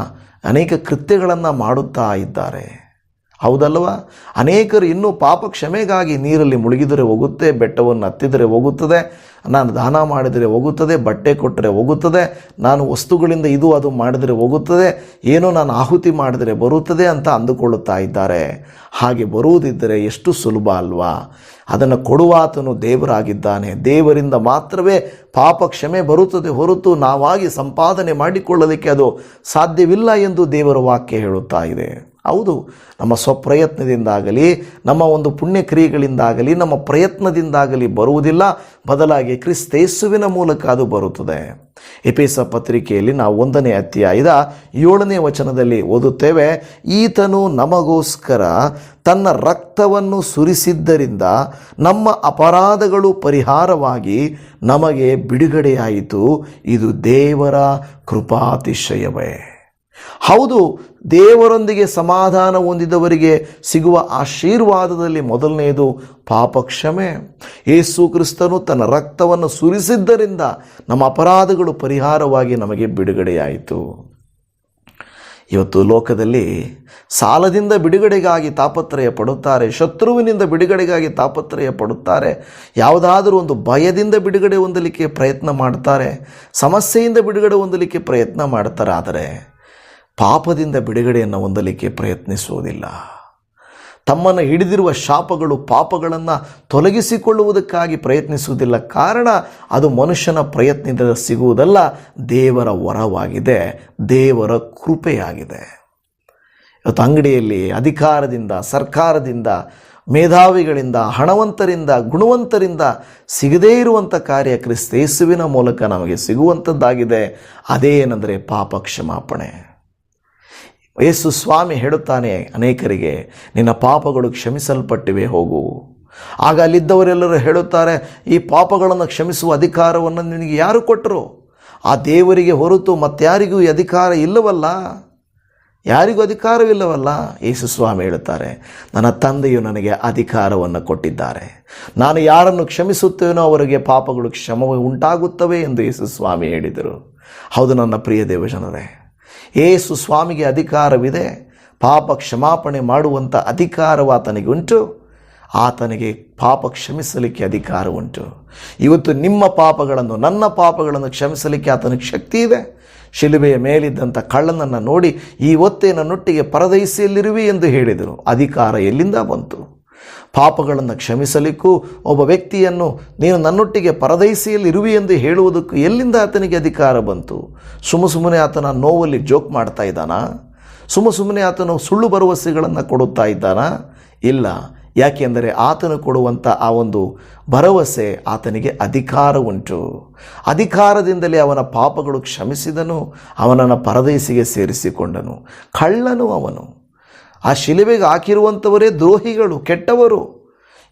ಅನೇಕ ಕೃತ್ಯಗಳನ್ನು ಮಾಡುತ್ತಾ ಇದ್ದಾರೆ. ಹೌದಲ್ವಾ? ಅನೇಕರು ಇನ್ನೂ ಪಾಪ ಕ್ಷಮೆಗಾಗಿ ನೀರಲ್ಲಿ ಮುಳುಗಿದರೆ ಹೋಗುತ್ತೆ, ಬೆಟ್ಟವನ್ನು ಹತ್ತಿದರೆ ಹೋಗುತ್ತದೆ, ನಾನು ದಾನ ಮಾಡಿದರೆ ಹೋಗುತ್ತದೆ, ಬಟ್ಟೆ ಕೊಟ್ಟರೆ ಹೋಗುತ್ತದೆ, ನಾನು ವಸ್ತುಗಳಿಂದ ಇದು ಅದು ಮಾಡಿದರೆ ಹೋಗುತ್ತದೆ, ಏನೋ ನಾನು ಆಹುತಿ ಮಾಡಿದರೆ ಬರುತ್ತದೆ ಅಂತ ಅಂದುಕೊಳ್ಳುತ್ತಾ ಇದ್ದಾರೆ. ಹಾಗೆ ಬರುವುದಿದ್ದರೆ ಎಷ್ಟು ಸುಲಭ ಅಲ್ವಾ? ಅದನ್ನು ಕೊಡುವಾತನು ದೇವರಾಗಿದ್ದಾನೆ. ದೇವರಿಂದ ಮಾತ್ರವೇ ಪಾಪ ಕ್ಷಮೆ ಬರುತ್ತದೆ ಹೊರತು ನಾವಾಗಿ ಸಂಪಾದನೆ ಮಾಡಿಕೊಳ್ಳಲಿಕ್ಕೆ ಅದು ಸಾಧ್ಯವಿಲ್ಲ ಎಂದು ದೇವರ ವಾಕ್ಯ ಹೇಳುತ್ತಾ ಇದೆ. ಹೌದು, ನಮ್ಮ ಸ್ವಪ್ರಯತ್ನದಿಂದಾಗಲಿ, ನಮ್ಮ ಒಂದು ಪುಣ್ಯಕ್ರಿಯೆಗಳಿಂದಾಗಲಿ, ನಮ್ಮ ಪ್ರಯತ್ನದಿಂದಾಗಲಿ ಬರುವುದಿಲ್ಲ. ಬದಲಾಗಿ ಕ್ರಿಸ್ತೇಸುವಿನ ಮೂಲಕ ಅದು ಬರುತ್ತದೆ. ಎಫೆಸ ಪತ್ರಿಕೆಯಲ್ಲಿ ನಾವು 1ನೇ ಅಧ್ಯಾಯದ 7ನೇ ವಚನದಲ್ಲಿ ಓದುತ್ತೇವೆ, ಈತನು ನಮಗೋಸ್ಕರ ತನ್ನ ರಕ್ತವನ್ನು ಸುರಿಸಿದ್ದರಿಂದ ನಮ್ಮ ಅಪರಾಧಗಳು ಪರಿಹಾರವಾಗಿ ನಮಗೆ ಬಿಡುಗಡೆಯಾಯಿತು. ಇದು ದೇವರ ಕೃಪಾತಿಶಯವೇ. ಹೌದು, ದೇವರೊಂದಿಗೆ ಸಮಾಧಾನ ಹೊಂದಿದವರಿಗೆ ಸಿಗುವ ಆಶೀರ್ವಾದದಲ್ಲಿ ಮೊದಲನೆಯದು ಪಾಪ ಕ್ಷಮೆ. ಯೇಸು ಕ್ರಿಸ್ತನು ತನ್ನ ರಕ್ತವನ್ನು ಸುರಿಸಿದ್ದರಿಂದ ನಮ್ಮ ಅಪರಾಧಗಳು ಪರಿಹಾರವಾಗಿ ನಮಗೆ ಬಿಡುಗಡೆಯಾಯಿತು. ಇವತ್ತು ಲೋಕದಲ್ಲಿ ಸಾಲದಿಂದ ಬಿಡುಗಡೆಗಾಗಿ ತಾಪತ್ರಯ ಪಡುತ್ತಾರೆ, ಶತ್ರುವಿನಿಂದ ಬಿಡುಗಡೆಗಾಗಿ ತಾಪತ್ರಯ ಪಡುತ್ತಾರೆ, ಯಾವುದಾದರೂ ಒಂದು ಭಯದಿಂದ ಬಿಡುಗಡೆ ಹೊಂದಲಿಕ್ಕೆ ಪ್ರಯತ್ನ ಮಾಡ್ತಾರೆ, ಸಮಸ್ಯೆಯಿಂದ ಬಿಡುಗಡೆ ಹೊಂದಲಿಕ್ಕೆ ಪ್ರಯತ್ನ ಮಾಡ್ತಾರೆ. ಆದರೆ ಪಾಪದಿಂದ ಬಿಡುಗಡೆಯನ್ನು ಹೊಂದಲಿಕ್ಕೆ ಪ್ರಯತ್ನಿಸುವುದಿಲ್ಲ. ತಮ್ಮನ್ನು ಹಿಡಿದಿರುವ ಶಾಪಗಳು, ಪಾಪಗಳನ್ನು ತೊಲಗಿಸಿಕೊಳ್ಳುವುದಕ್ಕಾಗಿ ಪ್ರಯತ್ನಿಸುವುದಿಲ್ಲ. ಕಾರಣ ಅದು ಮನುಷ್ಯನ ಪ್ರಯತ್ನದಿಂದ ಸಿಗುವುದಲ್ಲ, ದೇವರ ವರವಾಗಿದೆ, ದೇವರ ಕೃಪೆಯಾಗಿದೆ. ಇವತ್ತು ಅಂಗಡಿಯಲ್ಲಿ ಅಧಿಕಾರದಿಂದ, ಸರ್ಕಾರದಿಂದ, ಮೇಧಾವಿಗಳಿಂದ, ಹಣವಂತರಿಂದ, ಗುಣವಂತರಿಂದ ಸಿಗದೇ ಇರುವಂಥ ಕಾರ್ಯ ಕ್ರಿಸ್ತೇಸುವಿನ ಮೂಲಕ ನಮಗೆ ಸಿಗುವಂಥದ್ದಾಗಿದೆ. ಅದೇ ಏನೆಂದರೆ ಪಾಪ ಕ್ಷಮಾಪಣೆ. ಯೇಸು ಸ್ವಾಮಿ ಹೇಳುತ್ತಾನೆ ಅನೇಕರಿಗೆ, ನಿನ್ನ ಪಾಪಗಳು ಕ್ಷಮಿಸಲ್ಪಟ್ಟಿವೆ, ಹೋಗು. ಆಗ ಅಲ್ಲಿದ್ದವರೆಲ್ಲರೂ ಹೇಳುತ್ತಾರೆ, ಈ ಪಾಪಗಳನ್ನು ಕ್ಷಮಿಸುವ ಅಧಿಕಾರವನ್ನು ನಿನಗೆ ಯಾರು ಕೊಟ್ಟರು? ಆ ದೇವರಿಗೆ ಹೊರತು ಮತ್ತಾರಿಗೂ ಈ ಅಧಿಕಾರ ಇಲ್ಲವಲ್ಲ, ಯಾರಿಗೂ ಅಧಿಕಾರವಿಲ್ಲವಲ್ಲ. ಯೇಸು ಸ್ವಾಮಿ ಹೇಳುತ್ತಾರೆ, ನನ್ನ ತಂದೆಯು ನನಗೆ ಅಧಿಕಾರವನ್ನು ಕೊಟ್ಟಿದ್ದಾರೆ. ನಾನು ಯಾರನ್ನು ಕ್ಷಮಿಸುತ್ತೇನೋ ಅವರಿಗೆ ಪಾಪಗಳು ಉಂಟಾಗುತ್ತವೆ ಎಂದು ಯೇಸು ಸ್ವಾಮಿ ಹೇಳಿದರು. ಹೌದು ನನ್ನ ಪ್ರಿಯ ದೇವಜನರೇ, ಯೇಸು ಸ್ವಾಮಿಗೆ ಅಧಿಕಾರವಿದೆ. ಪಾಪ ಕ್ಷಮಾಪಣೆ ಮಾಡುವಂಥ ಅಧಿಕಾರವು ಆತನಿಗೆ ಉಂಟು. ಆತನಿಗೆ ಪಾಪ ಕ್ಷಮಿಸಲಿಕ್ಕೆ ಅಧಿಕಾರ ಉಂಟು. ಇವತ್ತು ನಿಮ್ಮ ಪಾಪಗಳನ್ನು, ನನ್ನ ಪಾಪಗಳನ್ನು ಕ್ಷಮಿಸಲಿಕ್ಕೆ ಆತನಿಗೆ ಶಕ್ತಿ ಇದೆ. ಶಿಲುಬೆಯ ಮೇಲಿದ್ದಂಥ ಕಳ್ಳನನ್ನು ನೋಡಿ, ಇವತ್ತೇ ನನ್ನೊಟ್ಟಿಗೆ ಪರದೈಸಿಯಲ್ಲಿರುವಿ ಎಂದು ಹೇಳಿದರು. ಅಧಿಕಾರ ಎಲ್ಲಿಂದ ಬಂತು? ಪಾಪಗಳನ್ನು ಕ್ಷಮಿಸಲಿಕ್ಕೂ ಒಬ್ಬ ವ್ಯಕ್ತಿಯನ್ನು ನೀನು ನನ್ನೊಟ್ಟಿಗೆ ಪರದೈಸಿಯಲ್ಲಿರುವಿ ಎಂದು ಹೇಳುವುದಕ್ಕೂ ಎಲ್ಲಿಂದ ಆತನಿಗೆ ಅಧಿಕಾರ ಬಂತು? ಸುಮ್ಮನೆ ಆತನ ನೋವಲ್ಲಿ ಜೋಕ್ ಮಾಡ್ತಾ ಇದ್ದಾನಾ? ಸುಮ್ಮನೆ ಆತನು ಸುಳ್ಳು ಭರವಸೆಗಳನ್ನು ಕೊಡುತ್ತಾ ಇದ್ದಾನಾ? ಇಲ್ಲ. ಯಾಕೆಂದರೆ ಆತನು ಕೊಡುವಂಥ ಆ ಒಂದು ಭರವಸೆ, ಆತನಿಗೆ ಅಧಿಕಾರ ಉಂಟು. ಅಧಿಕಾರದಿಂದಲೇ ಅವನ ಪಾಪಗಳು ಕ್ಷಮಿಸಿದನು, ಅವನನ್ನು ಪರದೈಸಿಗೆ ಸೇರಿಸಿಕೊಂಡನು. ಕಳ್ಳನು ಅವನು. ಆ ಶಿಲುಬೆಗೆ ಹಾಕಿರುವಂಥವರೇ ದ್ರೋಹಿಗಳು, ಕೆಟ್ಟವರು.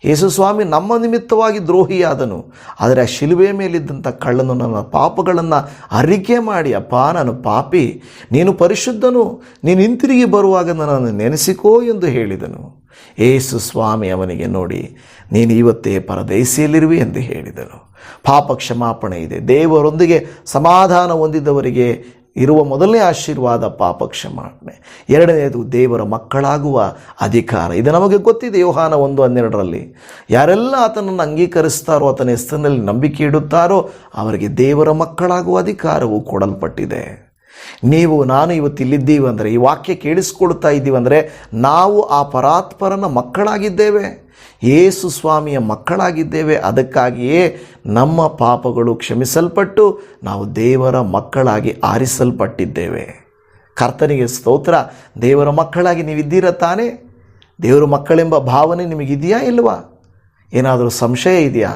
ಯೇಸು ಸ್ವಾಮಿ ನಮ್ಮ ನಿಮಿತ್ತವಾಗಿ ದ್ರೋಹಿಯಾದನು. ಆದರೆ ಆ ಶಿಲುಬೆಯ ಮೇಲಿದ್ದಂಥ ಕಳ್ಳನು ನನ್ನ ಪಾಪಗಳನ್ನು ಅರಿಕೆ ಮಾಡಿ, ಅಪ್ಪ ನಾನು ಪಾಪಿ, ನೀನು ಪರಿಶುದ್ಧನು, ನೀನು ಹಿಂತಿರುಗಿ ಬರುವಾಗ ನನ್ನನ್ನು ನೆನೆಸಿಕೋ ಎಂದು ಹೇಳಿದನು. ಯೇಸು ಸ್ವಾಮಿ ಅವನಿಗೆ ನೋಡಿ, ನೀನು ಇವತ್ತೇ ಪರದೈಸಿಯಲ್ಲಿರುವಿ ಎಂದು ಹೇಳಿದನು. ಪಾಪ ಕ್ಷಮಾಪಣೆ ಇದೆ. ದೇವರೊಂದಿಗೆ ಸಮಾಧಾನ ಹೊಂದಿದವರಿಗೆ ಇರುವ ಮೊದಲನೇ ಆಶೀರ್ವಾದ ಪಾಪ ಕ್ಷಮಾಪಣೆ. ಎರಡನೆಯದು ದೇವರ ಮಕ್ಕಳಾಗುವ ಅಧಿಕಾರ. ಇದು ನಮಗೆ ಗೊತ್ತಿದೆ. ಯೋಹಾನ 1:12 ಯಾರೆಲ್ಲ ಆತನನ್ನು ಅಂಗೀಕರಿಸ್ತಾರೋ, ಆತನ ಹೆಸರಿನಲ್ಲಿ ನಂಬಿಕೆ ಇಡುತ್ತಾರೋ ಅವರಿಗೆ ದೇವರ ಮಕ್ಕಳಾಗುವ ಅಧಿಕಾರವು ಕೊಡಲ್ಪಟ್ಟಿದೆ. ನೀವು ನಾನು ಇವತ್ತು ಇಲ್ಲಿದ್ದೀವಿ ಅಂದರೆ, ಈ ವಾಕ್ಯ ಕೇಳಿಸ್ಕೊಳ್ತಾ ಇದ್ದೀವಿ ಅಂದರೆ, ನಾವು ಆ ಪರಾತ್ಪರನ ಮಕ್ಕಳಾಗಿದ್ದೇವೆ, ಯೇಸು ಸ್ವಾಮಿಯ ಮಕ್ಕಳಾಗಿದ್ದೇವೆ. ಅದಕ್ಕಾಗಿಯೇ ನಮ್ಮ ಪಾಪಗಳು ಕ್ಷಮಿಸಲ್ಪಟ್ಟು ನಾವು ದೇವರ ಮಕ್ಕಳಾಗಿ ಆರಿಸಲ್ಪಟ್ಟಿದ್ದೇವೆ. ಕರ್ತನಿಗೆ ಸ್ತೋತ್ರ. ದೇವರ ಮಕ್ಕಳಾಗಿ ನೀವಿದ್ದೀರ ತಾನೇ? ದೇವರ ಮಕ್ಕಳೆಂಬ ಭಾವನೆ ನಿಮಗಿದೆಯಾ ಇಲ್ವಾ? ಏನಾದರೂ ಸಂಶಯ ಇದೆಯಾ?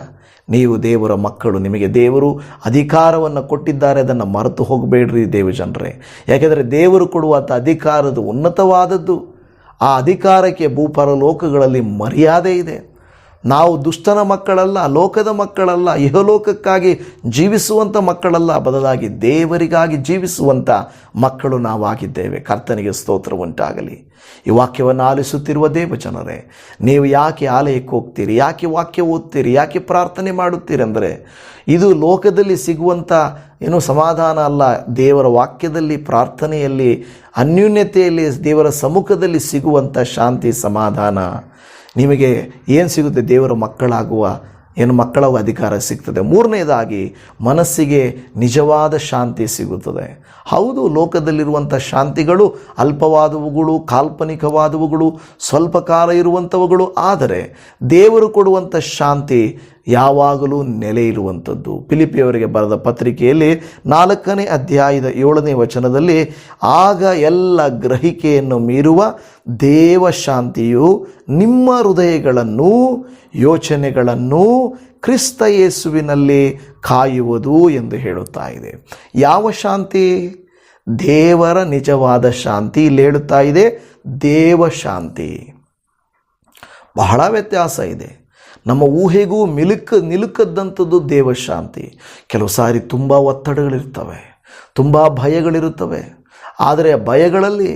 ನೀವು ದೇವರ ಮಕ್ಕಳು. ನಿಮಗೆ ದೇವರು ಅಧಿಕಾರವನ್ನು ಕೊಟ್ಟಿದ್ದಾರೆ, ಅದನ್ನು ಮರೆತು ಹೋಗಬೇಡ್ರಿ ದೇವಜನರೇ. ಯಾಕೆಂದರೆ ದೇವರು ಕೊಡುವಂಥ ಅಧಿಕಾರದ ಉನ್ನತವಾದದ್ದು. ಆ ಅಧಿಕಾರಕ್ಕೆ ಭೂಪರಲೋಕಗಳಲ್ಲಿ ಮರ್ಯಾದೆ ಇದೆ. ನಾವು ದುಷ್ಟನ ಮಕ್ಕಳಲ್ಲ, ಲೋಕದ ಮಕ್ಕಳಲ್ಲ, ಇಹಲೋಕಕ್ಕಾಗಿ ಜೀವಿಸುವಂಥ ಮಕ್ಕಳಲ್ಲ, ಬದಲಾಗಿ ದೇವರಿಗಾಗಿ ಜೀವಿಸುವಂಥ ಮಕ್ಕಳು ನಾವಾಗಿದ್ದೇವೆ. ಕರ್ತನಿಗೆ ಸ್ತೋತ್ರ ಉಂಟಾಗಲಿ. ಈ ವಾಕ್ಯವನ್ನು ಆಲಿಸುತ್ತಿರುವ ದೇವಜನರೇ, ನೀವು ಯಾಕೆ ಆಲಯಕ್ಕೆ ಹೋಗ್ತೀರಿ, ಯಾಕೆ ವಾಕ್ಯ ಓದ್ತೀರಿ, ಯಾಕೆ ಪ್ರಾರ್ಥನೆ ಮಾಡುತ್ತೀರಿ ಅಂದರೆ, ಇದು ಲೋಕದಲ್ಲಿ ಸಿಗುವಂಥ ಏನು ಸಮಾಧಾನ ಅಲ್ಲ. ದೇವರ ವಾಕ್ಯದಲ್ಲಿ, ಪ್ರಾರ್ಥನೆಯಲ್ಲಿ, ಅನ್ಯೂನ್ಯತೆಯಲ್ಲಿ, ದೇವರ ಸಮ್ಮುಖದಲ್ಲಿ ಸಿಗುವಂಥ ಶಾಂತಿ, ಸಮಾಧಾನ ನಿಮಗೆ ಏನು ಸಿಗುತ್ತೆ? ದೇವರ ಮಕ್ಕಳಾಗುವ ಮಕ್ಕಳ ಅಧಿಕಾರ ಸಿಗ್ತದೆ. ಮೂರನೇದಾಗಿ ಮನಸ್ಸಿಗೆ ನಿಜವಾದ ಶಾಂತಿ ಸಿಗುತ್ತದೆ. ಹೌದು, ಲೋಕದಲ್ಲಿರುವಂಥ ಶಾಂತಿಗಳು ಅಲ್ಪವಾದವುಗಳು, ಕಾಲ್ಪನಿಕವಾದವುಗಳು, ಸ್ವಲ್ಪ ಕಾಲ ಇರುವಂಥವುಗಳು. ಆದರೆ ದೇವರು ಕೊಡುವಂಥ ಶಾಂತಿ ಯಾವಾಗಲೂ ನೆಲೆ ಇರುವಂಥದ್ದು. ಫಿಲಿಪ್ಪಿಯವರಿಗೆ ಬರೆದ ಪತ್ರಿಕೆಯಲ್ಲಿ 4ನೇ ಅಧ್ಯಾಯದ 7ನೇ ವಚನದಲ್ಲಿ, ಆಗ ಎಲ್ಲ ಗ್ರಹಿಕೆಯನ್ನು ಮೀರುವ ದೇವ ಶಾಂತಿಯು ನಿಮ್ಮ ಹೃದಯಗಳನ್ನು, ಯೋಚನೆಗಳನ್ನು ಕ್ರಿಸ್ತ ಯೇಸುವಿನಲ್ಲಿ ಕಾಯುವುದು ಎಂದು ಹೇಳುತ್ತಾ ಇದೆ. ಯಾವ ಶಾಂತಿ? ದೇವರ ನಿಜವಾದ ಶಾಂತಿ. ಇಲ್ಲಿ ಹೇಳುತ್ತಾ ಇದೆ ದೇವ ಶಾಂತಿ. ಬಹಳ ವ್ಯತ್ಯಾಸ ಇದೆ. ನಮ್ಮ ಊಹೆಗೂ ನಿಲುಕದ್ದಂಥದ್ದು ದೇವಶಾಂತಿ. ಕೆಲವು ಸಾರಿ ತುಂಬ ಒತ್ತಡಗಳಿರ್ತವೆ, ತುಂಬ ಭಯಗಳಿರುತ್ತವೆ. ಆದರೆ ಆ ಭಯಗಳಲ್ಲಿ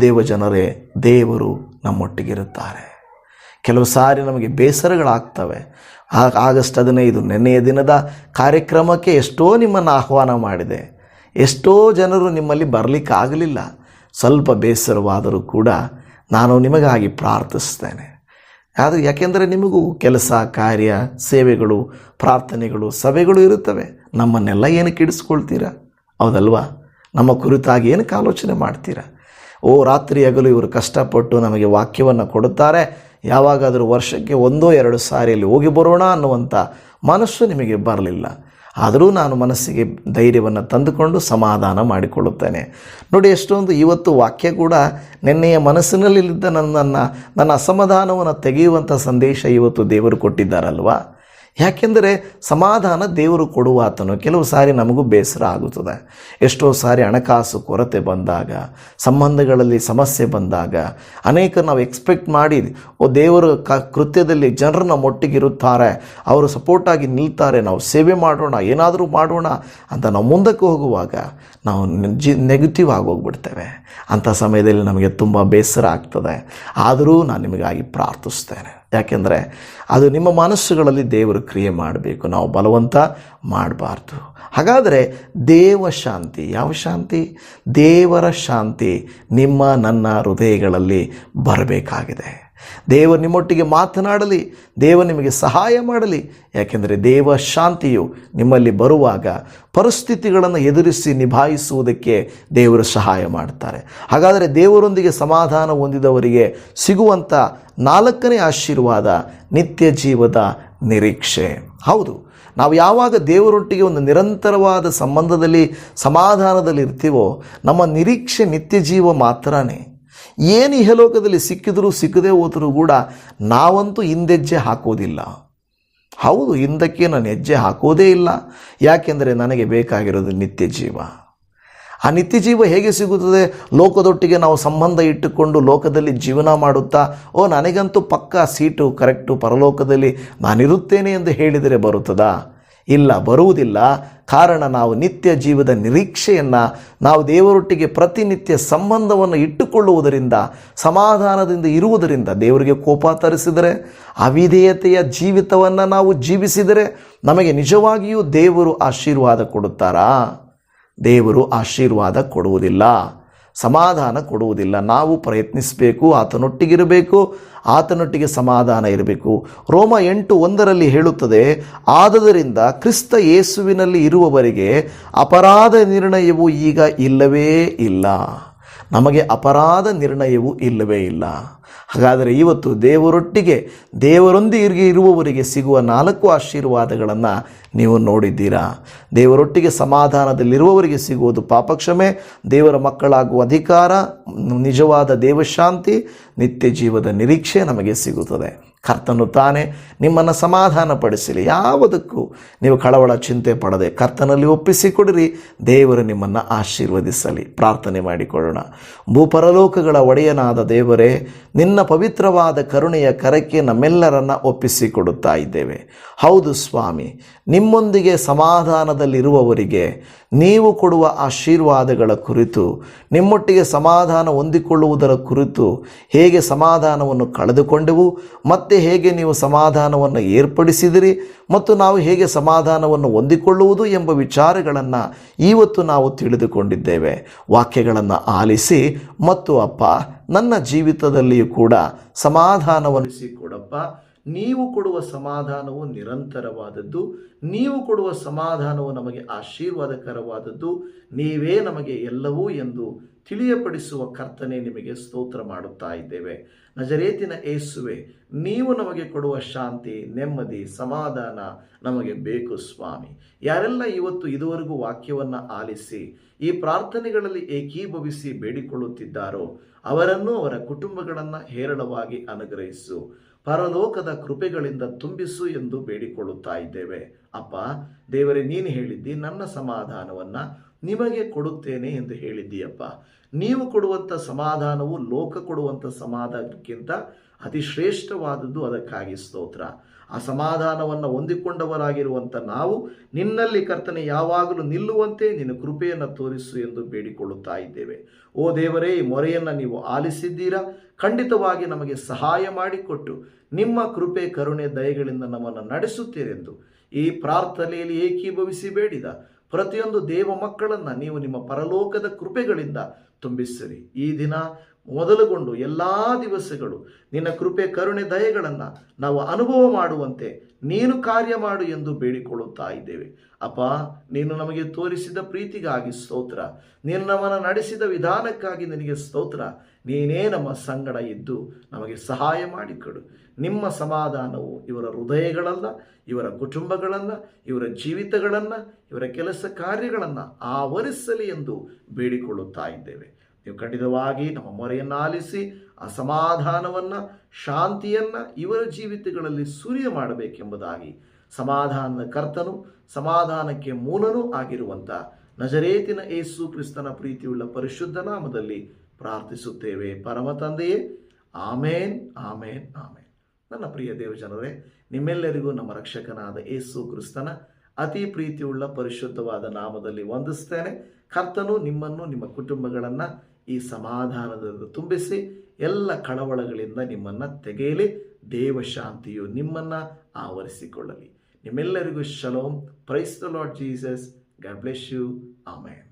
ದೇವಜನರೇ, ದೇವರು ನಮ್ಮೊಟ್ಟಿಗಿರುತ್ತಾರೆ. ಕೆಲವು ಸಾರಿ ನಮಗೆ ಬೇಸರಗಳಾಗ್ತವೆ. ಆಗಸ್ಟ್ 15 ನೆನ್ನೆಯ ದಿನದ ಕಾರ್ಯಕ್ರಮಕ್ಕೆ ಎಷ್ಟೋ ನಿಮ್ಮನ್ನು ಆಹ್ವಾನ ಮಾಡಿದೆ. ಎಷ್ಟೋ ಜನರು ನಿಮ್ಮಲ್ಲಿ ಬರಲಿಕ್ಕಾಗಲಿಲ್ಲ. ಸ್ವಲ್ಪ ಬೇಸರವಾದರೂ ಕೂಡ ನಾನು ನಿಮಗಾಗಿ ಪ್ರಾರ್ಥಿಸ್ತೇನೆ. ಅದು ಯಾಕೆಂದರೆ ನಿಮಗೂ ಕೆಲಸ, ಕಾರ್ಯ, ಸೇವೆಗಳು, ಪ್ರಾರ್ಥನೆಗಳು, ಸಭೆಗಳು ಇರುತ್ತವೆ. ನಮ್ಮನ್ನೆಲ್ಲ ಏನಕ್ಕೆ ಇಡಿಸ್ಕೊಳ್ತೀರಾ? ಹೌದಲ್ವಾ? ನಮ್ಮ ಕುರಿತಾಗಿ ಏನಕ್ಕೆ ಆಲೋಚನೆ ಮಾಡ್ತೀರಾ? ರಾತ್ರಿ ಹಗಲು ಇವರು ಕಷ್ಟಪಟ್ಟು ನಮಗೆ ವಾಕ್ಯವನ್ನು ಕೊಡುತ್ತಾರೆ, ಯಾವಾಗಾದರೂ ವರ್ಷಕ್ಕೆ 1-2 ಸಾರಿಯಲ್ಲಿ ಹೋಗಿ ಬರೋಣ ಅನ್ನುವಂಥ ಮನಸ್ಸು ನಿಮಗೆ ಬರಲಿಲ್ಲ. ಆದರೂ ನಾನು ಮನಸ್ಸಿಗೆ ಧೈರ್ಯವನ್ನು ತಂದುಕೊಂಡು ಸಮಾಧಾನ ಮಾಡಿಕೊಳ್ಳುತ್ತೇನೆ. ನೋಡಿ, ಎಷ್ಟೊಂದು ಇವತ್ತು ವಾಕ್ಯ ಕೂಡ ನೆನ್ನೆಯ ಮನಸ್ಸಿನಲ್ಲಿದ್ದ ನನ್ನ ಅಸಮಾಧಾನವನ್ನು ತೆಗೆಯುವಂಥ ಸಂದೇಶ ಇವತ್ತು ದೇವರು ಕೊಟ್ಟಿದ್ದಾರಲ್ವಾ? ಯಾಕೆಂದರೆ ಸಮಾಧಾನ ದೇವರು ಕೊಡುವಾತನು. ಕೆಲವು ಸಾರಿ ನಮಗೂ ಬೇಸರ ಆಗುತ್ತದೆ. ಎಷ್ಟೋ ಸಾರಿ ಹಣಕಾಸು ಕೊರತೆ ಬಂದಾಗ, ಸಂಬಂಧಗಳಲ್ಲಿ ಸಮಸ್ಯೆ ಬಂದಾಗ, ಅನೇಕ ನಾವು ಎಕ್ಸ್ಪೆಕ್ಟ್ ಮಾಡಿ ದೇವರ ಕೃತ್ಯದಲ್ಲಿ ಜನರನ್ನ ಮೊಟ್ಟಿಗಿರುತ್ತಾರೆ, ಅವರು ಸಪೋರ್ಟಾಗಿ ನಿಲ್ತಾರೆ, ನಾವು ಸೇವೆ ಮಾಡೋಣ, ಏನಾದರೂ ಮಾಡೋಣ ಅಂತ ನಾವು ಮುಂದಕ್ಕೆ ಹೋಗುವಾಗ ನಾವು ನೆಗೆಟಿವ್ ಆಗೋಗ್ಬಿಡ್ತೇವೆ. ಅಂಥ ಸಮಯದಲ್ಲಿ ನಮಗೆ ತುಂಬ ಬೇಸರ ಆಗ್ತದೆ. ಆದರೂ ನಾನು ನಿಮಗಾಗಿ ಪ್ರಾರ್ಥಿಸ್ತೇನೆ. ಯಾಕೆಂದರೆ ಅದು ನಿಮ್ಮ ಮನಸ್ಸುಗಳಲ್ಲಿ ದೇವರು ಕ್ರಿಯೆ ಮಾಡಬೇಕು, ನಾವು ಬಲವಂತ ಮಾಡಬಾರ್ದು. ಹಾಗಾದರೆ ದೇವ ಶಾಂತಿ, ಯಾವ ಶಾಂತಿ? ದೇವರ ಶಾಂತಿ ನಿಮ್ಮ ನನ್ನ ಹೃದಯಗಳಲ್ಲಿ ಬರಬೇಕಾಗಿದೆ. ದೇವರು ನಿಮ್ಮೊಟ್ಟಿಗೆ ಮಾತನಾಡಲಿ, ದೇವರು ನಿಮಗೆ ಸಹಾಯ ಮಾಡಲಿ. ಯಾಕೆಂದರೆ ದೇವ ಶಾಂತಿಯು ನಿಮ್ಮಲ್ಲಿ ಬರುವಾಗ ಪರಿಸ್ಥಿತಿಗಳನ್ನು ಎದುರಿಸಿ ನಿಭಾಯಿಸುವುದಕ್ಕೆ ದೇವರು ಸಹಾಯ ಮಾಡ್ತಾರೆ. ಹಾಗಾದರೆ ದೇವರೊಂದಿಗೆ ಸಮಾಧಾನ ಹೊಂದಿದವರಿಗೆ ಸಿಗುವಂಥ 4ನೇ ಆಶೀರ್ವಾದ ನಿತ್ಯ ಜೀವದ ನಿರೀಕ್ಷೆ. ಹೌದು, ನಾವು ಯಾವಾಗ ದೇವರೊಟ್ಟಿಗೆ ಒಂದು ನಿರಂತರವಾದ ಸಂಬಂಧದಲ್ಲಿ ಸಮಾಧಾನದಲ್ಲಿ ಇರ್ತೀವೋ ನಮ್ಮ ನಿರೀಕ್ಷೆ ನಿತ್ಯ ಜೀವ ಮಾತ್ರನೇ. ಏನು ಇಹಲೋಕದಲ್ಲಿ ಸಿಕ್ಕಿದರೂ ಸಿಕ್ಕದೇ ಹೋದರೂ ಕೂಡ ನಾವಂತೂ ಹಿಂದೆಜ್ಜೆ ಹಾಕೋದಿಲ್ಲ. ಹೌದು, ಹಿಂದಕ್ಕೆ ನಾನು ಹೆಜ್ಜೆ ಹಾಕೋದೇ ಇಲ್ಲ. ಯಾಕೆಂದರೆ ನನಗೆ ಬೇಕಾಗಿರೋದು ನಿತ್ಯ ಜೀವ. ಆ ನಿತ್ಯ ಜೀವ ಹೇಗೆ ಸಿಗುತ್ತದೆ? ಲೋಕದೊಟ್ಟಿಗೆ ನಾವು ಸಂಬಂಧ ಇಟ್ಟುಕೊಂಡು ಲೋಕದಲ್ಲಿ ಜೀವನ ಮಾಡುತ್ತಾ ನನಗಂತೂ ಪಕ್ಕಾ ಸೀಟು ಕರೆಕ್ಟು ಪರಲೋಕದಲ್ಲಿ ನಾನಿರುತ್ತೇನೆ ಎಂದು ಹೇಳಿದರೆ ಬರುತ್ತದಾ? ಇಲ್ಲ, ಬರುವುದಿಲ್ಲ. ಕಾರಣ ನಾವು ನಿತ್ಯ ಜೀವದ ನಿರೀಕ್ಷೆಯನ್ನು ನಾವು ದೇವರೊಟ್ಟಿಗೆ ಪ್ರತಿನಿತ್ಯ ಸಂಬಂಧವನ್ನು ಇಟ್ಟುಕೊಳ್ಳುವುದರಿಂದ, ಸಮಾಧಾನದಿಂದ ಇರುವುದರಿಂದ, ದೇವರಿಗೆ ಕೋಪ ತರಿಸಿದರೆ, ಅವಿಧೇಯತೆಯ ಜೀವಿತವನ್ನು ನಾವು ಜೀವಿಸಿದರೆ ನಮಗೆ ನಿಜವಾಗಿಯೂ ದೇವರು ಆಶೀರ್ವಾದ ಕೊಡುತ್ತಾರಾ? ದೇವರು ಆಶೀರ್ವಾದ ಕೊಡುವುದಿಲ್ಲ, ಸಮಾಧಾನ ಕೊಡುವುದಿಲ್ಲ. ನಾವು ಪ್ರಯತ್ನಿಸಬೇಕು, ಆತನೊಟ್ಟಿಗಿರಬೇಕು, ಆತನೊಟ್ಟಿಗೆ ಸಮಾಧಾನ ಇರಬೇಕು. ರೋಮ 8:1 ಹೇಳುತ್ತದೆ, ಆದುದರಿಂದ ಕ್ರಿಸ್ತ ಯೇಸುವಿನಲ್ಲಿ ಇರುವವರಿಗೆ ಅಪರಾಧ ನಿರ್ಣಯವು ಈಗ ಇಲ್ಲವೇ ಇಲ್ಲ. ನಮಗೆ ಅಪರಾಧ ನಿರ್ಣಯವು ಇಲ್ಲವೇ ಇಲ್ಲ. ಹಾಗಾದರೆ ಇವತ್ತು ದೇವರೊಂದಿಗೆ ಇರುವವರಿಗೆ ಸಿಗುವ 4 ಆಶೀರ್ವಾದಗಳನ್ನು ನೀವು ನೋಡಿದ್ದೀರಾ? ದೇವರೊಟ್ಟಿಗೆ ಸಮಾಧಾನದಲ್ಲಿರುವವರಿಗೆ ಸಿಗುವುದು ಪಾಪಕ್ಷಮೆ, ದೇವರ ಮಕ್ಕಳಾಗುವ ಅಧಿಕಾರ, ನಿಜವಾದ ದೇವಶಾಂತಿ, ನಿತ್ಯ ಜೀವದ ನಿರೀಕ್ಷೆ ನಮಗೆ ಸಿಗುತ್ತದೆ. ಕರ್ತನು ತಾನೇ ನಿಮ್ಮನ್ನು ಸಮಾಧಾನ ಪಡಿಸಲಿ. ಯಾವುದಕ್ಕೂ ನೀವು ಕಳವಳ ಚಿಂತೆ ಪಡದೆ ಕರ್ತನಲ್ಲಿ ಒಪ್ಪಿಸಿಕೊಡಿರಿ. ದೇವರು ನಿಮ್ಮನ್ನು ಆಶೀರ್ವದಿಸಲಿ. ಪ್ರಾರ್ಥನೆ ಮಾಡಿಕೊಳ್ಳೋಣ. ಭೂಪರಲೋಕಗಳ ಒಡೆಯನಾದ ದೇವರೇ, ನಿನ್ನ ಪವಿತ್ರವಾದ ಕರುಣೆಯ ಕರಕ್ಕೆ ನಮ್ಮೆಲ್ಲರನ್ನ ಒಪ್ಪಿಸಿಕೊಡುತ್ತಾ ಇದ್ದೇವೆ. ಹೌದು ಸ್ವಾಮಿ, ನಿಮ್ಮೊಂದಿಗೆ ಸಮಾಧಾನದಲ್ಲಿರುವವರಿಗೆ ನೀವು ಕೊಡುವ ಆಶೀರ್ವಾದಗಳ ಕುರಿತು, ನಿಮ್ಮೊಟ್ಟಿಗೆ ಸಮಾಧಾನ ಹೊಂದಿಕೊಳ್ಳುವುದರ ಕುರಿತು, ಹೇಗೆ ಸಮಾಧಾನವನ್ನು ಕಳೆದುಕೊಂಡೆವು ಮತ್ತೆ ಹೇಗೆ ನೀವು ಸಮಾಧಾನವನ್ನು ಏರ್ಪಡಿಸಿದಿರಿ ಮತ್ತು ನಾವು ಹೇಗೆ ಸಮಾಧಾನವನ್ನು ಹೊಂದಿಕೊಳ್ಳುವುದು ಎಂಬ ವಿಚಾರಗಳನ್ನು ಇವತ್ತು ನಾವು ತಿಳಿದುಕೊಂಡಿದ್ದೇವೆ. ವಾಕ್ಯಗಳನ್ನು ಆಲಿಸಿ ಮತ್ತು ಅಪ್ಪ, ನನ್ನ ಜೀವಿತದಲ್ಲಿಯೂ ಕೂಡ ಸಮಾಧಾನವನ್ನು ಕೊಡಪ್ಪ. ನೀವು ಕೊಡುವ ಸಮಾಧಾನವು ನಿರಂತರವಾದದ್ದು, ನೀವು ಕೊಡುವ ಸಮಾಧಾನವು ನಮಗೆ ಆಶೀರ್ವಾದಕರವಾದದ್ದು, ನೀವೇ ನಮಗೆ ಎಲ್ಲವೂ ಎಂದು ತಿಳಿಯಪಡಿಸುವ ಕರ್ತನೆ, ನಿಮಗೆ ಸ್ತೋತ್ರ ಮಾಡುತ್ತಾ ಇದ್ದೇವೆ. ನಜರೇತಿನ ಯೇಸುವೆ, ನೀವು ನಮಗೆ ಕೊಡುವ ಶಾಂತಿ, ನೆಮ್ಮದಿ, ಸಮಾಧಾನ ನಮಗೆ ಬೇಕು ಸ್ವಾಮಿ. ಯಾರೆಲ್ಲ ಇವತ್ತು ಇದುವರೆಗೂ ವಾಕ್ಯವನ್ನು ಆಲಿಸಿ ಈ ಪ್ರಾರ್ಥನೆಗಳಲ್ಲಿ ಏಕೀಭವಿಸಿ ಬೇಡಿಕೊಳ್ಳುತ್ತಿದ್ದಾರೋ ಅವರನ್ನು, ಅವರ ಕುಟುಂಬಗಳನ್ನು ಹೇರಳವಾಗಿ ಅನುಗ್ರಹಿಸು, ಪರಲೋಕದ ಕೃಪೆಗಳಿಂದ ತುಂಬಿಸು ಎಂದು ಬೇಡಿಕೊಳ್ಳುತ್ತಾ ಇದ್ದೇವೆ. ಅಪ್ಪ ದೇವರೇ, ನೀನು ಹೇಳಿದ್ದಿ ನನ್ನ ಸಮಾಧಾನವನ್ನು ನಿಮಗೆ ಕೊಡುತ್ತೇನೆ ಎಂದು ಹೇಳಿದ್ದೀಯಪ್ಪ. ನೀವು ಕೊಡುವಂಥ ಸಮಾಧಾನವು ಲೋಕ ಕೊಡುವಂಥ ಸಮಾಧಾನಕ್ಕಿಂತ ಅತಿ ಶ್ರೇಷ್ಠವಾದದ್ದು. ಅದಕ್ಕಾಗಿ ಸ್ತೋತ್ರ. ಆ ಸಮಾಧಾನವನ್ನು ಹೊಂದಿಕೊಂಡವರಾಗಿರುವಂಥ ನಾವು ನಿನ್ನಲ್ಲಿ ಕರ್ತನೆ ಯಾವಾಗಲೂ ನಿಲ್ಲುವಂತೆ ನಿನ್ನ ಕೃಪೆಯನ್ನು ತೋರಿಸು ಎಂದು ಬೇಡಿಕೊಳ್ಳುತ್ತಾ ಇದ್ದೇವೆ. ಓ ದೇವರೇ, ಈ ಮೊರೆಯನ್ನು ನೀವು ಆಲಿಸಿದ್ದೀರಾ. ಖಂಡಿತವಾಗಿ ನಮಗೆ ಸಹಾಯ ಮಾಡಿಕೊಟ್ಟು ನಿಮ್ಮ ಕೃಪೆ, ಕರುಣೆ, ದಯೆಗಳಿಂದ ನಮ್ಮನ್ನು ನಡೆಸುತ್ತೀರೆಂದು ಈ ಪ್ರಾರ್ಥನೆಯಲ್ಲಿ ಏಕೀಭವಿಸಿ ಬೇಡಿದ ಪ್ರತಿಯೊಂದು ದೇವ ಮಕ್ಕಳನ್ನು ನೀವು ನಿಮ್ಮ ಪರಲೋಕದ ಕೃಪೆಗಳಿಂದ ತುಂಬಿಸಿರಿ. ಈ ದಿನ ಮೊದಲುಗೊಂಡು ಎಲ್ಲ ದಿವಸಗಳು ನಿನ್ನ ಕೃಪೆ, ಕರುಣೆ, ದಯೆಗಳನ್ನು ನಾವು ಅನುಭವ ಮಾಡುವಂತೆ ನೀನು ಕಾರ್ಯ ಮಾಡು ಎಂದು ಬೇಡಿಕೊಳ್ಳುತ್ತಾ ಇದ್ದೇವೆ. ಅಪ್ಪ, ನೀನು ನಮಗೆ ತೋರಿಸಿದ ಪ್ರೀತಿಗಾಗಿ ಸ್ತೋತ್ರ. ನೀನು ನಮ್ಮನ್ನು ನಡೆಸಿದ ವಿಧಾನಕ್ಕಾಗಿ ನಿನಗೆ ಸ್ತೋತ್ರ. ನೀನೇ ನಮ್ಮ ಸಂಗಡ ಇದ್ದು ನಮಗೆ ಸಹಾಯ ಮಾಡಿಕೊಡು. ನಿಮ್ಮ ಸಮಾಧಾನವು ಇವರ ಹೃದಯಗಳಲ್ಲ, ಇವರ ಕುಟುಂಬಗಳನ್ನು, ಇವರ ಜೀವಿತಗಳನ್ನು, ಇವರ ಕೆಲಸ ಕಾರ್ಯಗಳನ್ನು ಆವರಿಸಲಿ ಎಂದು ಬೇಡಿಕೊಳ್ಳುತ್ತಾ ಇದ್ದೇವೆ. ನೀವು ಖಂಡಿತವಾಗಿ ನಮ್ಮ ಮೊರೆಯನ್ನು ಆಲಿಸಿ ಆ ಸಮಾಧಾನವನ್ನು, ಶಾಂತಿಯನ್ನು ಇವರ ಜೀವಿತಗಳಲ್ಲಿ ಸುರಿಯ ಮಾಡಬೇಕೆಂಬುದಾಗಿ ಸಮಾಧಾನದ ಕರ್ತನು, ಸಮಾಧಾನಕ್ಕೆ ಮೂಲನೂ ಆಗಿರುವಂಥ ನಜರೇತಿನ ಯೇಸು ಕ್ರಿಸ್ತನ ಪ್ರೀತಿಯುಳ್ಳ ಪರಿಶುದ್ಧ ನಾಮದಲ್ಲಿ ಪ್ರಾರ್ಥಿಸುತ್ತೇವೆ ಪರಮ ತಂದೆಯೇ. ಆಮೇನ್, ಆಮೇನ್, ಆಮೇನ್. ನನ್ನ ಪ್ರಿಯ ದೇವಜನರೇ, ನಿಮ್ಮೆಲ್ಲರಿಗೂ ನಮ್ಮ ರಕ್ಷಕನಾದ ಯೇಸು ಕ್ರಿಸ್ತನ ಅತಿ ಪ್ರೀತಿಯುಳ್ಳ ಪರಿಶುದ್ಧವಾದ ನಾಮದಲ್ಲಿ ವಂದಿಸ್ತೇನೆ. ಕರ್ತನು ನಿಮ್ಮನ್ನು, ನಿಮ್ಮ ಕುಟುಂಬಗಳನ್ನು ಈ ಸಮಾಧಾನದಿಂದ ತುಂಬಿಸಿ ಎಲ್ಲ ಕಳವಳಗಳಿಂದ ನಿಮ್ಮನ್ನು ತೆಗೆಯಲಿ. ದೇವಶಾಂತಿಯು ನಿಮ್ಮನ್ನು ಆವರಿಸಿಕೊಳ್ಳಲಿ. ನಿಮ್ಮೆಲ್ಲರಿಗೂ ಶಲೋಮ್. Praise the Lord Jesus. God bless you. Amen.